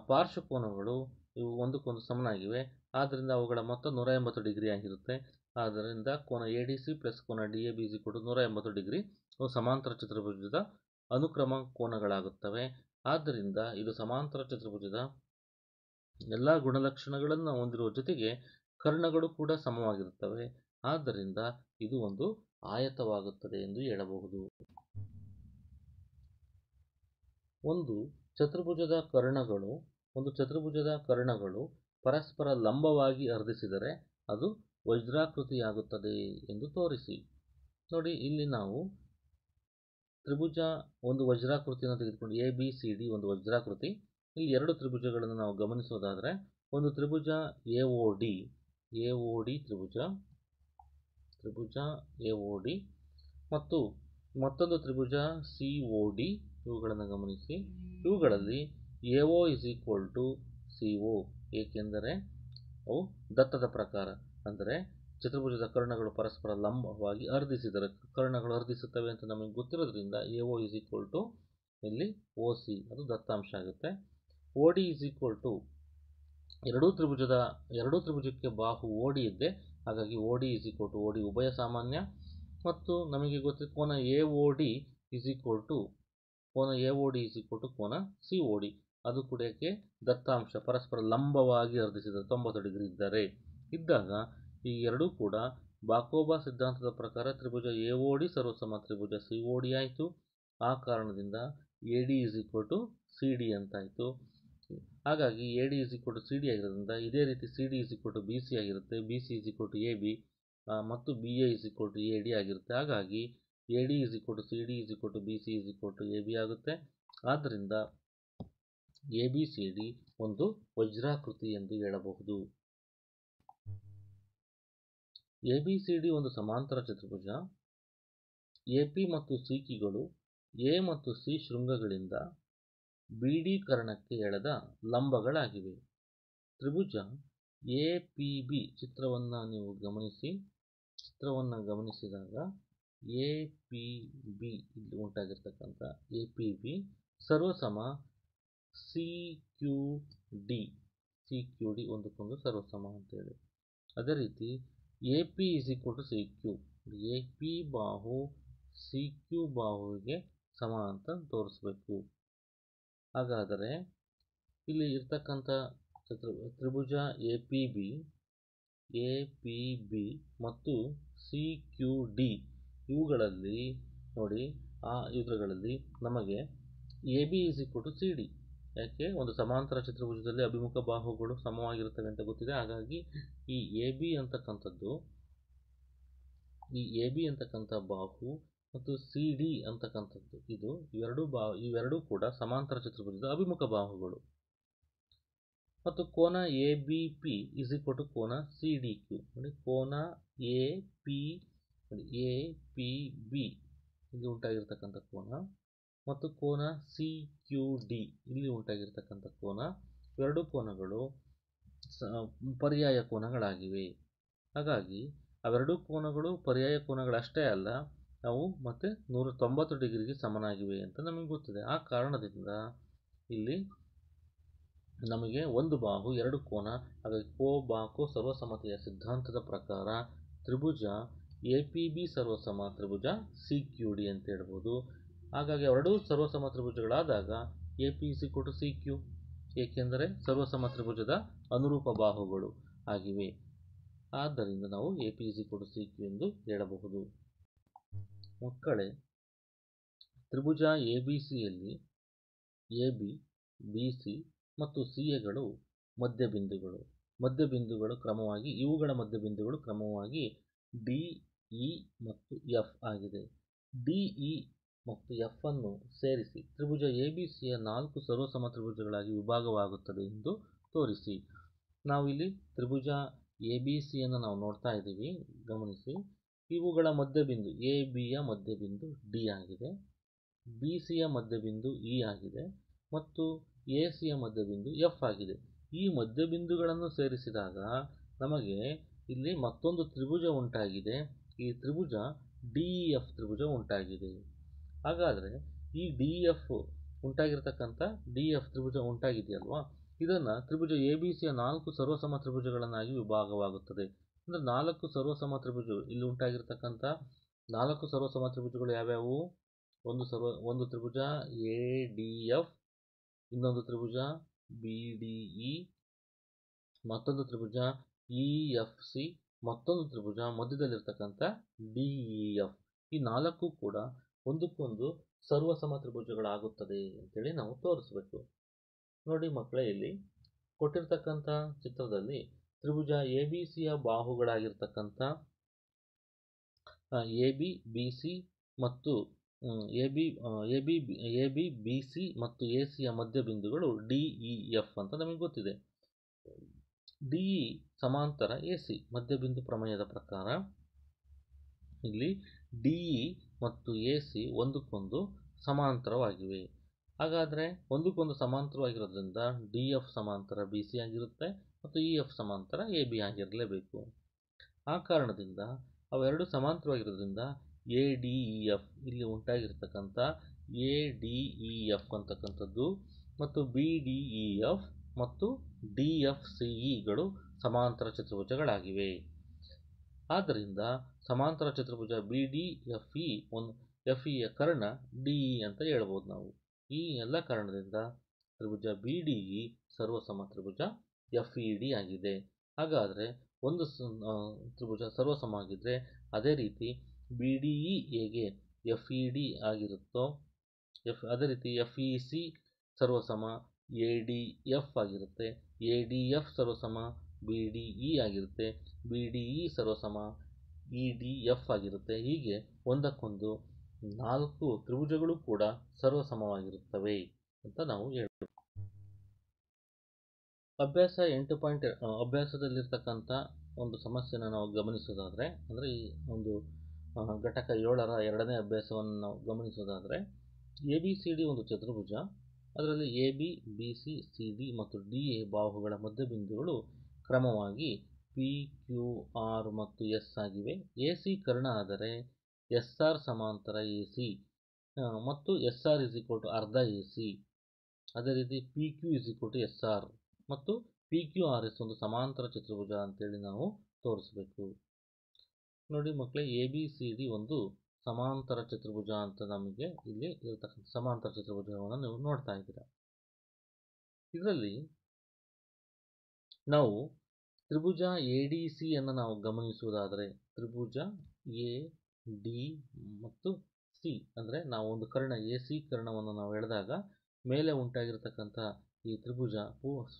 ಪಾರ್ಶ್ವಕೋನಗಳು ಇವು ಒಂದಕ್ಕೊಂದು ಸಮನಾಗಿವೆ. ಆದ್ದರಿಂದ ಅವುಗಳ ಮೊತ್ತ 180 ಡಿಗ್ರಿ ಆಗಿರುತ್ತೆ. ಆದ್ದರಿಂದ ಕೋನ ADC ಪ್ಲಸ್ ಕೋನ DAB is equal to 180 degree ಸಮಾಂತರ ಚತುರ್ಭುಜದ ಅನುಕ್ರಮ ಕೋನಗಳಾಗುತ್ತವೆ. ಆದ್ದರಿಂದ ಇದು ಸಮಾಂತರ ಚತುರ್ಭುಜದ ಎಲ್ಲ ಗುಣಲಕ್ಷಣಗಳನ್ನು ಹೊಂದಿರುವ ಜೊತೆಗೆ ಕರ್ಣಗಳು ಕೂಡ ಸಮವಾಗಿರುತ್ತವೆ. ಆದ್ದರಿಂದ ಇದು ಒಂದು ಆಯತವಾಗುತ್ತದೆ ಎಂದು ಹೇಳಬಹುದು. ಒಂದು ಚತುರ್ಭುಜದ ಕರ್ಣಗಳು ಪರಸ್ಪರ ಲಂಬವಾಗಿ ಅರ್ಧಿಸಿದರೆ ಅದು ವಜ್ರಾಕೃತಿಯಾಗುತ್ತದೆ ಎಂದು ತೋರಿಸಿ. ನೋಡಿ, ಇಲ್ಲಿ ನಾವು ತ್ರಿಭುಜ ಒಂದು ವಜ್ರಾಕೃತಿಯನ್ನು ತೆಗೆದುಕೊಂಡು ABCD ಒಂದು ವಜ್ರಾಕೃತಿ. ಇಲ್ಲಿ ಎರಡು ತ್ರಿಭುಜಗಳನ್ನು ನಾವು ಗಮನಿಸೋದಾದರೆ ಒಂದು ತ್ರಿಭುಜ AOD ತ್ರಿಭುಜ AOD ಮತ್ತು ಮತ್ತೊಂದು ತ್ರಿಭುಜ COD ಇವುಗಳನ್ನು ಗಮನಿಸಿ. ಇವುಗಳಲ್ಲಿ AO is equal to CO, ಏಕೆಂದರೆ ಅವು ದತ್ತದ ಪ್ರಕಾರ, ಅಂದರೆ ಚತುರ್ಭುಜದ ಕರ್ಣಗಳು ಪರಸ್ಪರ ಲಂಬವಾಗಿ ಅರ್ಧಿಸಿದರೆ ಕರ್ಣಗಳು ಅರ್ಧಿಸುತ್ತವೆ ಅಂತ ನಮಗೆ ಗೊತ್ತಿರೋದ್ರಿಂದ AO ಇಸ್ ಈಕ್ವಲ್ ಟು ಇಲ್ಲಿ OC, ಅದು ದತ್ತಾಂಶ ಆಗುತ್ತೆ. OD ಇಸ್ ಈಕ್ವಲ್ ಟು ಎರಡೂ ತ್ರಿಭುಜಕ್ಕೆ ಬಾಹು OD ಇದ್ದೆ, ಹಾಗಾಗಿ OD is equal to OD ಉಭಯ ಸಾಮಾನ್ಯ. ಮತ್ತು ನಮಗೆ ಗೊತ್ತಿದೆ ಕೋನ AOD ಇಸ್ ಈಕ್ವಲ್ ಟು ಕೋನ COD, ಅದು ಕೂಡ ದತ್ತಾಂಶ ಪರಸ್ಪರ ಲಂಬವಾಗಿ ಅರ್ಧಿಸಿದರೆ 90 ಡಿಗ್ರಿ ಇದ್ದಾಗ ಈ ಎರಡೂ ಕೂಡ ಬಾಕೋಬಾ ಸಿದ್ಧಾಂತದ ಪ್ರಕಾರ ತ್ರಿಭುಜ AOD ಸರ್ವಸಮ ತ್ರಿಭುಜ COD ಆಯಿತು. ಆ ಕಾರಣದಿಂದ AD is equal to CD ಅಂತಾಯಿತು. ಹಾಗಾಗಿ AD is equal to CD ಆಗಿರೋದ್ರಿಂದ ಇದೇ ರೀತಿ CD is equal to BC ಆಗಿರುತ್ತೆ, BC is equal to AB ಮತ್ತು BA is equal to AD ಆಗಿರುತ್ತೆ. ಹಾಗಾಗಿ A D is equal to C D is equal to B C is equal to A B ಆಗುತ್ತೆ. ಆದ್ದರಿಂದ A B C D ಒಂದು ವಜ್ರಾಕೃತಿ ಎಂದು ಹೇಳಬಹುದು. A B C D ಒಂದು ಸಮಾಂತರ ಚತುರ್ಭುಜ. ಎ ಪಿ ಮತ್ತು ಸಿ ಕಿಗಳು ಎ ಮತ್ತು ಸಿ ಶೃಂಗಗಳಿಂದ ಬಿ ಡಿ ಕರ್ಣಕ್ಕೆ ಎಳೆದ ಲಂಬಗಳಾಗಿವೆ. ತ್ರಿಭುಜ ಎ ಪಿ ಬಿ ಚಿತ್ರವನ್ನು ನೀವು ಗಮನಿಸಿದಾಗ ಎ ಪಿ ಬಿ ಇಲ್ಲಿ ಉಂಟಾಗಿರ್ತಕ್ಕಂಥ ಎ ಪಿ ಬಿ ಸರ್ವಸಮ ಸಿ ಕ್ಯೂ ಡಿ ಒಂದಕ್ಕೊಂದು ಸರ್ವಸಮ ಅಂತೇಳಿ. ಅದೇ ರೀತಿ A P is equal to C Q, A P ಬಾಹು ಸಿ ಕ್ಯೂ ಬಾಹುವಿಗೆ ಸಮ ಅಂತ ತೋರಿಸ್ಬೇಕು. ಹಾಗಾದರೆ ಇಲ್ಲಿ ಇರ್ತಕ್ಕಂಥ ತ್ರಿಭುಜ ಎ ಪಿ ಬಿ ಮತ್ತು ಸಿ ಕ್ಯೂ ಡಿ ಇವುಗಳಲ್ಲಿ ನೋಡಿ, ಇವುಗಳಲ್ಲಿ ನಮಗೆ A B is equal to C D. ಯಾಕೆ? ಒಂದು ಸಮಾಂತರ ಚತುರ್ಭುಜದಲ್ಲಿ ಅಭಿಮುಖ ಬಾಹುಗಳು ಸಮವಾಗಿರುತ್ತವೆ ಅಂತ ಗೊತ್ತಿದೆ. ಹಾಗಾಗಿ ಈ ಎ ಬಿ ಅಂತಕ್ಕಂಥ ಬಾಹು ಮತ್ತು ಸಿ ಡಿ ಅಂತಕ್ಕಂಥದ್ದು ಇವೆರಡೂ ಕೂಡ ಸಮಾಂತರ ಚತುರ್ಭುಜದ ಅಭಿಮುಖ ಬಾಹುಗಳು. ಮತ್ತು ಕೋನ A B P is equal to ಕೋನ ಸಿ ಡಿ ಕ್ಯೂ. ನೋಡಿ, ಕೋನ ಎ ಪಿ ಬಿ ಇಲ್ಲಿ ಉಂಟಾಗಿರ್ತಕ್ಕಂಥ ಕೋನ ಮತ್ತು ಕೋನ ಸಿ ಕ್ಯೂ ಡಿ ಇಲ್ಲಿ ಉಂಟಾಗಿರ್ತಕ್ಕಂಥ ಕೋನ, ಎರಡು ಕೋನಗಳು ಪರ್ಯಾಯ ಕೋನಗಳಾಗಿವೆ. ಹಾಗಾಗಿ ಅವೆರಡೂ ಕೋನಗಳು ಪರ್ಯಾಯ ಕೋನಗಳಷ್ಟೇ ಅಲ್ಲ, ಅವು ಮತ್ತೆ 190 ಡಿಗ್ರಿಗೆ ಸಮನಾಗಿವೆ ಅಂತ ನಮಗೆ ಗೊತ್ತಿದೆ. ಆ ಕಾರಣದಿಂದ ಇಲ್ಲಿ ನಮಗೆ ಒಂದು ಬಾಹು ಎರಡು ಕೋನ. ಹಾಗಾಗಿ ಬಾಹು ಸರ್ವಸಮತೆಯ ಸಿದ್ಧಾಂತದ ಪ್ರಕಾರ ತ್ರಿಭುಜ ಎ ಪಿ ಬಿ ಸರ್ವಸಮ ತ್ರಿಭುಜ ಸಿ ಕ್ಯೂ ಡಿ ಅಂತ ಹೇಳ್ಬೋದು. ಹಾಗಾಗಿ ಎರಡೂ ಸರ್ವಸಮ ತ್ರಿಭುಜಗಳಾದಾಗ A P is equal to C Q, ಏಕೆಂದರೆ ಸರ್ವಸಮ ತ್ರಿಭುಜದ ಅನುರೂಪ ಬಾಹುಗಳು ಆಗಿವೆ. ಆದ್ದರಿಂದ ನಾವು A P is equal to C Q ಎಂದು ಹೇಳಬಹುದು. ಮಕ್ಕಳೇ, ತ್ರಿಭುಜ ಎ ಬಿ ಸಿಯಲ್ಲಿ ಎ ಬಿ, ಬಿ ಸಿ ಮತ್ತು ಸಿ ಎಗಳು ಮಧ್ಯಬಿಂದುಗಳು ಕ್ರಮವಾಗಿ ಡಿ, ಇ ಮತ್ತು ಎಫ್ ಆಗಿದೆ. ಡಿ, ಇ ಮತ್ತು ಎಫ್ ಅನ್ನು ಸೇರಿಸಿ ತ್ರಿಭುಜ ಎ ಬಿ ಸಿಯ 4 ಸರ್ವಸಮ ತ್ರಿಭುಜಗಳಾಗಿ ವಿಭಾಗವಾಗುತ್ತದೆ ಎಂದು ತೋರಿಸಿ. ನಾವು ಇಲ್ಲಿ ತ್ರಿಭುಜ ಎ ಬಿ ಸಿಯನ್ನು ನಾವು ನೋಡ್ತಾ ಇದ್ದೀವಿ. ಗಮನಿಸಿ, ಇವುಗಳ ಮಧ್ಯಬಿಂದು ಎ ಬಿಯ ಮಧ್ಯಬಿಂದು ಡಿ ಆಗಿದೆ, ಬಿ ಸಿಯ ಮಧ್ಯಬಿಂದು ಇ ಆಗಿದೆ ಮತ್ತು ಎ ಸಿಯ ಮಧ್ಯಬಿಂದು ಎಫ್ ಆಗಿದೆ. ಈ ಮಧ್ಯಬಿಂದುಗಳನ್ನು ಸೇರಿಸಿದಾಗ ನಮಗೆ ಇಲ್ಲಿ ಮತ್ತೊಂದು ತ್ರಿಭುಜ ಉಂಟಾಗಿದೆ. ಈ ತ್ರಿಭುಜ ಡಿ ಎಫ್ ತ್ರಿಭುಜ ಉಂಟಾಗಿದೆ. ಹಾಗಾದರೆ ಈ ಡಿ ಎಫ್ ತ್ರಿಭುಜ ಉಂಟಾಗಿದೆಯಲ್ವಾ, ಇದನ್ನು ತ್ರಿಭುಜ ಎ ಬಿ ಸಿಯ 4 ಸರ್ವಸಮ ತ್ರಿಭುಜಗಳನ್ನಾಗಿ ವಿಭಾಗವಾಗುತ್ತದೆ. ಅಂದರೆ 4 ಸರ್ವಸಮ ತ್ರಿಭುಜಗಳು ಇಲ್ಲಿ ಉಂಟಾಗಿರ್ತಕ್ಕಂಥ 4 ಸರ್ವಸಮ ತ್ರಿಭುಜಗಳು ಯಾವ್ಯಾವು? ಒಂದು ತ್ರಿಭುಜ ಎ ಡಿ ಎಫ್, ಇನ್ನೊಂದು ತ್ರಿಭುಜ ಬಿ ಡಿ ಇ, ಮತ್ತೊಂದು ತ್ರಿಭುಜ ಇ ಎಫ್ ಸಿ, ಮತ್ತೊಂದು ತ್ರಿಭುಜ ಮಧ್ಯದಲ್ಲಿರ್ತಕ್ಕಂಥ ಡಿ ಇ ಎಫ್. ಈ 4 ಕೂಡ ಒಂದಕ್ಕೊಂದು ಸರ್ವಸಮ ತ್ರಿಭುಜಗಳಾಗುತ್ತದೆ ಅಂತೇಳಿ ನಾವು ತೋರಿಸ್ಬೇಕು. ನೋಡಿ ಮಕ್ಕಳೇ, ಇಲ್ಲಿ ಕೊಟ್ಟಿರ್ತಕ್ಕಂಥ ಚಿತ್ರದಲ್ಲಿ ತ್ರಿಭುಜ ಎ ಬಿ ಸಿಯ ಬಾಹುಗಳಾಗಿರ್ತಕ್ಕಂಥ ಎ ಬಿ ಬಿ ಸಿ ಮತ್ತು ಎ ಬಿ ಬಿ ಸಿ ಮತ್ತು ಎ ಸಿಯ ಮಧ್ಯಬಿಂದುಗಳು ಡಿ ಇ ಎಫ್ ಅಂತ ನಮಗೆ ಗೊತ್ತಿದೆ. ಡಿ ಇ ಸಮಾಂತರ ಎ ಸಿ ಮಧ್ಯಬಿಂದು ಪ್ರಮೇಯದ ಪ್ರಕಾರ ಇಲ್ಲಿ ಡಿ ಇ ಮತ್ತು ಎ ಸಿ ಒಂದಕ್ಕೊಂದು ಸಮಾಂತರವಾಗಿವೆ. ಹಾಗಾದರೆ ಒಂದಕ್ಕೊಂದು ಸಮಾಂತರವಾಗಿರೋದ್ರಿಂದ ಡಿ ಎಫ್ ಸಮಾಂತರ ಬಿ ಸಿ ಆಗಿರುತ್ತೆ ಮತ್ತು ಇ ಎಫ್ ಸಮಾಂತರ ಎ ಬಿ ಆಗಿರಲೇಬೇಕು. ಆ ಕಾರಣದಿಂದ ಅವೆರಡು ಸಮಾಂತರವಾಗಿರೋದ್ರಿಂದ ಎ ಡಿ ಇ ಎಫ್ ಇಲ್ಲಿ ಉಂಟಾಗಿರ್ತಕ್ಕಂಥ ಎ ಡಿ ಇ ಎಫ್ ಅಂತಕ್ಕಂಥದ್ದು ಮತ್ತು ಬಿ ಡಿ ಇ ಎಫ್ ಮತ್ತು ಡಿ ಎಫ್ ಸಿ ಇಗಳು ಸಮಾಂತರ ಚತುರ್ಭುಜಗಳಾಗಿವೆ. ಆದ್ದರಿಂದ ಸಮಾಂತರ ಚತುರ್ಭುಜ ಬಿ ಡಿ ಎಫ್ ಇ ಯ ಕರ್ಣ ಡಿ ಇ ಅಂತ ಹೇಳ್ಬೋದು ನಾವು. ಈ ಎಲ್ಲ ಕಾರಣದಿಂದ ತ್ರಿಭುಜ ಬಿ ಡಿ ಇ ಸರ್ವಸಮ ತ್ರಿಭುಜ ಎಫ್ ಇ ಡಿ ಆಗಿದೆ. ಹಾಗಾದರೆ ಒಂದು ತ್ರಿಭುಜ ಸರ್ವಸಮ ಆಗಿದ್ದರೆ ಅದೇ ರೀತಿ ಬಿ ಡಿ ಇ ಹೇಗೆ ಎಫ್ ಇ ಡಿ ಆಗಿರುತ್ತೋ ಅದೇ ರೀತಿ ಎಫ್ ಇ ಸಿ ಸರ್ವಸಮ ಎ ಡಿ ಎಫ್ ಆಗಿರುತ್ತೆ, ಎ ಡಿ ಎಫ್ ಸರ್ವಸಮ ಬಿ ಡಿ ಇ ಆಗಿರುತ್ತೆ, ಬಿ ಡಿ ಇ ಸರ್ವಸಮ ಇ ಡಿ ಎಫ್ ಆಗಿರುತ್ತೆ. ಹೀಗೆ ಒಂದಕ್ಕೊಂದು 4 ತ್ರಿಭುಜಗಳು ಕೂಡ ಸರ್ವಸಮವಾಗಿರುತ್ತವೆ ಅಂತ ನಾವು ಹೇಳ್ಬೋದು. ಅಭ್ಯಾಸ 8 ಅಭ್ಯಾಸದಲ್ಲಿರ್ತಕ್ಕಂಥ ಒಂದು ಸಮಸ್ಯೆನ ನಾವು ಗಮನಿಸೋದಾದರೆ, ಅಂದರೆ ಈ ಒಂದು ಘಟಕ 7ರ 2ನೇ ಅಭ್ಯಾಸವನ್ನು ನಾವು ಗಮನಿಸೋದಾದರೆ, ABCD ಒಂದು ಚತುರ್ಭುಜ. ಅದರಲ್ಲಿ AB, BC, CD ಮತ್ತು DA ಬಾಹುಗಳ ಮಧ್ಯಬಿಂದುಗಳು ಕ್ರಮವಾಗಿ P, Q, R ಮತ್ತು S ಆಗಿವೆ. AC ಕರ್ಣ ಆದರೆ SR ಸಮಾಂತರ AC ಮತ್ತು SR ಅರ್ಧ AC. ಅದೇ ರೀತಿ PQ SR ಮತ್ತು PQRS ಒಂದು ಸಮಾಂತರ ಚತುರ್ಭುಜ ಅಂತೇಳಿ ನಾವು ತೋರಿಸಬೇಕು. ನೋಡಿ ಮಕ್ಕಳೇ, ABCD ಒಂದು ಸಮಾಂತರ ಚತುರ್ಭುಜ ಅಂತ ನಮಗೆ ಇಲ್ಲಿ ಇರತಕ್ಕಂಥ ಸಮಾಂತರ ಚತುರ್ಭುಜವನ್ನು ನೀವು ನೋಡ್ತಾ ಇದ್ದೀರಾ. ಇದರಲ್ಲಿ ನಾವು ತ್ರಿಭುಜ ADC ಅನ್ನು ನಾವು ಗಮನಿಸುವುದಾದರೆ, ತ್ರಿಭುಜ AD ಮತ್ತು C ಅಂದರೆ ನಾವು ಒಂದು ಕರ್ಣ AC ಕರ್ಣವನ್ನು ನಾವು ಎಳೆದಾಗ ಮೇಲೆ ಉಂಟಾಗಿರ್ತಕ್ಕಂಥ ಈ ತ್ರಿಭುಜ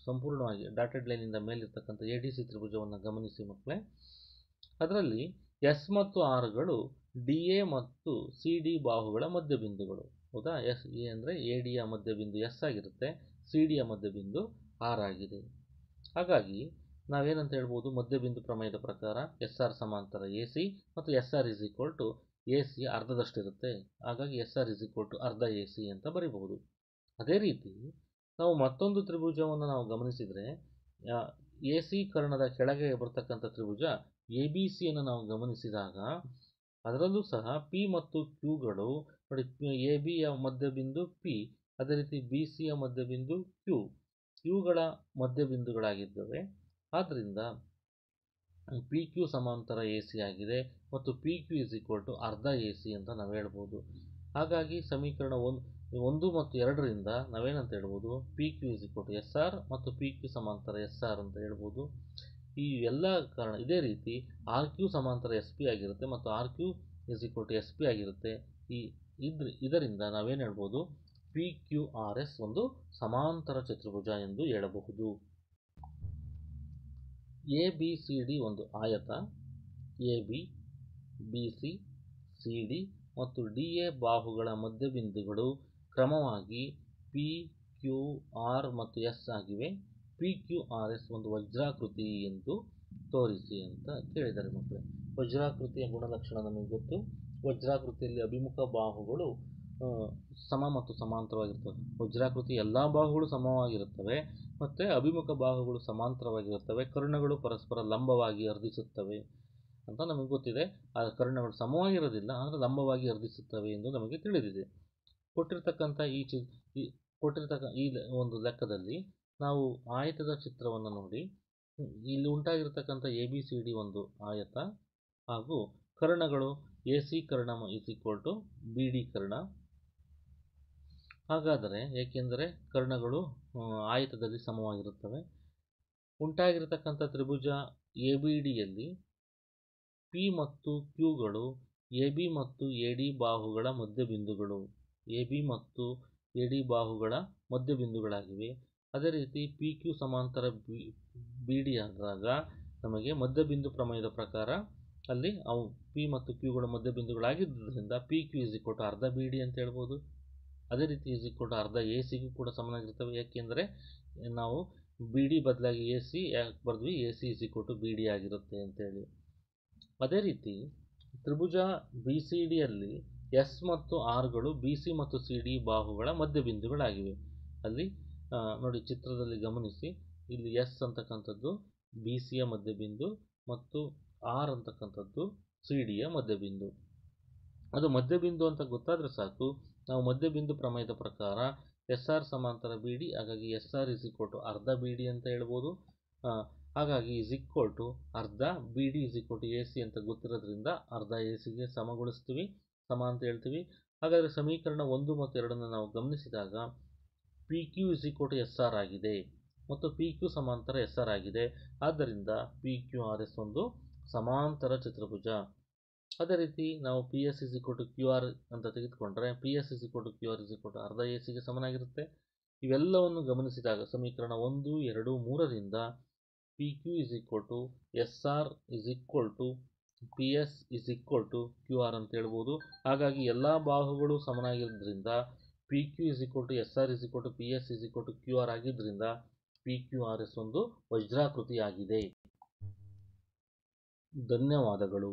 ಸಂಪೂರ್ಣವಾಗಿ ಡಾಟೆಡ್ ಲೈನಿಂದ ಮೇಲಿರ್ತಕ್ಕಂಥ ADC ತ್ರಿಭುಜವನ್ನು ಗಮನಿಸಿ ಮಕ್ಕಳೇ. ಅದರಲ್ಲಿ S ಮತ್ತು Rಗಳು DA ಮತ್ತು CD ಬಾಹುಗಳ ಮಧ್ಯಬಿಂದುಗಳು. ಹೌದಾ? A ಅಂದರೆ ADಯ ಮಧ್ಯಬಿಂದು S ಆಗಿರುತ್ತೆ, CDಯ ಮಧ್ಯಬಿಂದು R ಆಗಿದೆ. ಹಾಗಾಗಿ ನಾವೇನಂತ ಹೇಳ್ಬೋದು, ಮಧ್ಯಬಿಂದು ಪ್ರಮೇಯದ ಪ್ರಕಾರ SR ಸಮಾಂತರ AC ಮತ್ತು SR AC ಅರ್ಧದಷ್ಟಿರುತ್ತೆ. ಹಾಗಾಗಿ SR ಅರ್ಧ AC ಅಂತ ಬರೀಬಹುದು. ಅದೇ ರೀತಿ ನಾವು ಮತ್ತೊಂದು ತ್ರಿಭುಜವನ್ನು ನಾವು ಗಮನಿಸಿದರೆ, AC ಕರ್ಣದ ಕೆಳಗೆ ಬರ್ತಕ್ಕಂಥ ತ್ರಿಭುಜ ABCಯನ್ನು ನಾವು ಗಮನಿಸಿದಾಗ ಅದರಲ್ಲೂ ಸಹ P ಮತ್ತು Qಗಳು ನೋಡಿ, ABಯ ಮಧ್ಯಬಿಂದು P, ಅದೇ ರೀತಿ BCಯ ಮಧ್ಯಬಿಂದು Q, ಇವುಗಳ ಮಧ್ಯಬಿಂದುಗಳಾಗಿದ್ದಾವೆ. ಆದ್ದರಿಂದ PQ ಸಮಾಂತರ AC ಆಗಿದೆ ಮತ್ತು PQ ಅರ್ಧ AC ಅಂತ ನಾವು ಹೇಳ್ಬೋದು. ಹಾಗಾಗಿ ಸಮೀಕರಣ 1 ಮತ್ತು 2ರಿಂದ ನಾವೇನಂತ ಹೇಳ್ಬೋದು, PQ SR ಮತ್ತು PQ ಸಮಾಂತರ SR ಅಂತ ಹೇಳ್ಬೋದು. ಈ ಎಲ್ಲ ಕಾರಣ ಇದೇ ರೀತಿ RQ ಸಮಾಂತರ SP ಆಗಿರುತ್ತೆ ಮತ್ತು RQ SP ಆಗಿರುತ್ತೆ. ಇದರಿಂದ ನಾವೇನು ಹೇಳ್ಬೋದು, PQRS ಒಂದು ಸಮಾಂತರ ಚತುರ್ಭುಜ ಎಂದು ಹೇಳಬಹುದು. ABCD ಒಂದು ಆಯತ. AB, BC, CD ಮತ್ತು DA ಬಾಹುಗಳ ಮಧ್ಯಬಿಂದುಗಳು ಕ್ರಮವಾಗಿ P, Q, R ಮತ್ತು S ಆಗಿವೆ. PQRS ಒಂದು ವಜ್ರಾಕೃತಿ ಎಂದು ತೋರಿಸಿ ಅಂತ ಕೇಳಿದ್ದಾರೆ ಮಕ್ಕಳೇ. ವಜ್ರಾಕೃತಿಯ ಗುಣಲಕ್ಷಣ ನಮಗೆ ಗೊತ್ತು. ವಜ್ರಾಕೃತಿಯಲ್ಲಿ ಅಭಿಮುಖ ಬಾಹುಗಳು ಸಮ ಮತ್ತು ಸಮಾಂತರವಾಗಿರ್ತವೆ. ವಜ್ರಾಕೃತಿ ಎಲ್ಲ ಬಾಹುಗಳು ಸಮವಾಗಿರುತ್ತವೆ ಮತ್ತು ಅಭಿಮುಖ ಬಾಹುಗಳು ಸಮಾಂತರವಾಗಿರುತ್ತವೆ. ಕರ್ಣಗಳು ಪರಸ್ಪರ ಲಂಬವಾಗಿ ಅರ್ಧಿಸುತ್ತವೆ ಅಂತ ನಮಗೆ ಗೊತ್ತಿದೆ. ಆ ಕರ್ಣಗಳು ಸಮವಾಗಿರೋದಿಲ್ಲ, ಆದರೆ ಲಂಬವಾಗಿ ಅರ್ಧಿಸುತ್ತವೆ ಎಂದು ನಮಗೆ ತಿಳಿದಿದೆ. ಕೊಟ್ಟಿರ್ತಕ್ಕಂಥ ಈ ಒಂದು ಲೆಕ್ಕದಲ್ಲಿ ನಾವು ಆಯತದ ಚಿತ್ರವನ್ನು ನೋಡಿ, ಇಲ್ಲಿ ಉಂಟಾಗಿರ್ತಕ್ಕಂಥ ABCD ಒಂದು ಆಯತ ಹಾಗೂ ಕರ್ಣಗಳು AC ಕರ್ಣ BD ಕರ್ಣ. ಹಾಗಾದರೆ ಏಕೆಂದರೆ ಕರ್ಣಗಳು ಆಯತದಲ್ಲಿ ಸಮವಾಗಿರುತ್ತವೆ, ಉಂಟಾಗಿರತಕ್ಕಂಥ ತ್ರಿಭುಜ ABDಯಲ್ಲಿ P ಮತ್ತು Qಗಳು AB ಮತ್ತು AD ಬಾಹುಗಳ ಮಧ್ಯಬಿಂದುಗಳು. AB ಮತ್ತು AD ಬಾಹುಗಳ ಮಧ್ಯಬಿಂದುಗಳಾಗಿವೆ. ಅದೇ ರೀತಿ PQ ಸಮಾಂತರ BD ಆದಾಗ ನಮಗೆ ಮಧ್ಯಬಿಂದು ಪ್ರಮೇಯದ ಪ್ರಕಾರ ಅಲ್ಲಿ ಅವು P ಮತ್ತು Qಗಳ ಮಧ್ಯಬಿಂದುಗಳಾಗಿದ್ದರಿಂದ PQ ಅರ್ಧ BD ಅಂತ ಹೇಳ್ಬೋದು. ಅದೇ ರೀತಿ ಅರ್ಧ ACಗೂ ಕೂಡ ಸಮನಾಗಿರ್ತವೆ. ಏಕೆಂದರೆ ನಾವು BD ಬದಲಾಗಿ AC ಯಾಕೆ ಬರೆದ್ವಿ, AC BD ಆಗಿರುತ್ತೆ ಅಂತೇಳಿ. ಅದೇ ರೀತಿ ತ್ರಿಭುಜ BCDಯಲ್ಲಿ S ಮತ್ತು Rಗಳು BC ಮತ್ತು CD ಬಾಹುಗಳ ಮಧ್ಯಬಿಂದುಗಳಾಗಿವೆ. ಅಲ್ಲಿ ನೋಡಿ ಚಿತ್ರದಲ್ಲಿ ಗಮನಿಸಿ, ಇಲ್ಲಿ S ಅಂತಕ್ಕಂಥದ್ದು BCಯ ಮಧ್ಯಬಿಂದು ಮತ್ತು R ಅಂತಕ್ಕಂಥದ್ದು CDಯ ಮಧ್ಯಬಿಂದು. ಅದು ಮಧ್ಯಬಿಂದು ಅಂತ ಗೊತ್ತಾದರೆ ಸಾಕು, ನಾವು ಮಧ್ಯಬಿಂದು ಪ್ರಮೇಯದ ಪ್ರಕಾರ SR ಸಮಾಂತರ BD, ಹಾಗಾಗಿ SR ಅರ್ಧ BD ಅಂತ ಹೇಳ್ಬೋದು. ಹಾಗಾಗಿ ಅರ್ಧ BD AC ಅಂತ ಗೊತ್ತಿರೋದ್ರಿಂದ ಅರ್ಧ ACಗೆ ಸಮಗೊಳಿಸ್ತೀವಿ, ಸಮ ಅಂತ ಹೇಳ್ತೀವಿ. ಹಾಗಾದರೆ ಸಮೀಕರಣ 1 ಮತ್ತು 2ನ್ನು ನಾವು ಗಮನಿಸಿದಾಗ PQ SR ಆಗಿದೆ ಮತ್ತು PQ ಸಮಾಂತರ SR ಆಗಿದೆ. ಆದ್ದರಿಂದ PQRS ಒಂದು ಸಮಾಂತರ ಚತುರ್ಭುಜ. ಅದೇ ರೀತಿ ನಾವು PS QR ಅಂತ ತೆಗೆದುಕೊಂಡ್ರೆ PS QR ಅರ್ಧ ACಗೆ ಸಮನಾಗಿರುತ್ತೆ. ಇವೆಲ್ಲವನ್ನು ಗಮನಿಸಿದಾಗ ಸಮೀಕರಣ 1, 2, 3ರಿಂದ PQ SR P S is equal to Q R ಅಂತ ಹೇಳ್ಬೋದು. ಹಾಗಾಗಿ ಎಲ್ಲ ಬಾಹುಗಳು ಸಮನಾಗಿರೋದ್ರಿಂದ P Q is equal to S R is equal to P S is equal to Q R ಆಗಿದ್ದರಿಂದ ಪಿ ಕ್ಯೂ ಆರ್ ಎಸ್ ಒಂದು ವಜ್ರಾಕೃತಿಯಾಗಿದೆ. ಧನ್ಯವಾದಗಳು.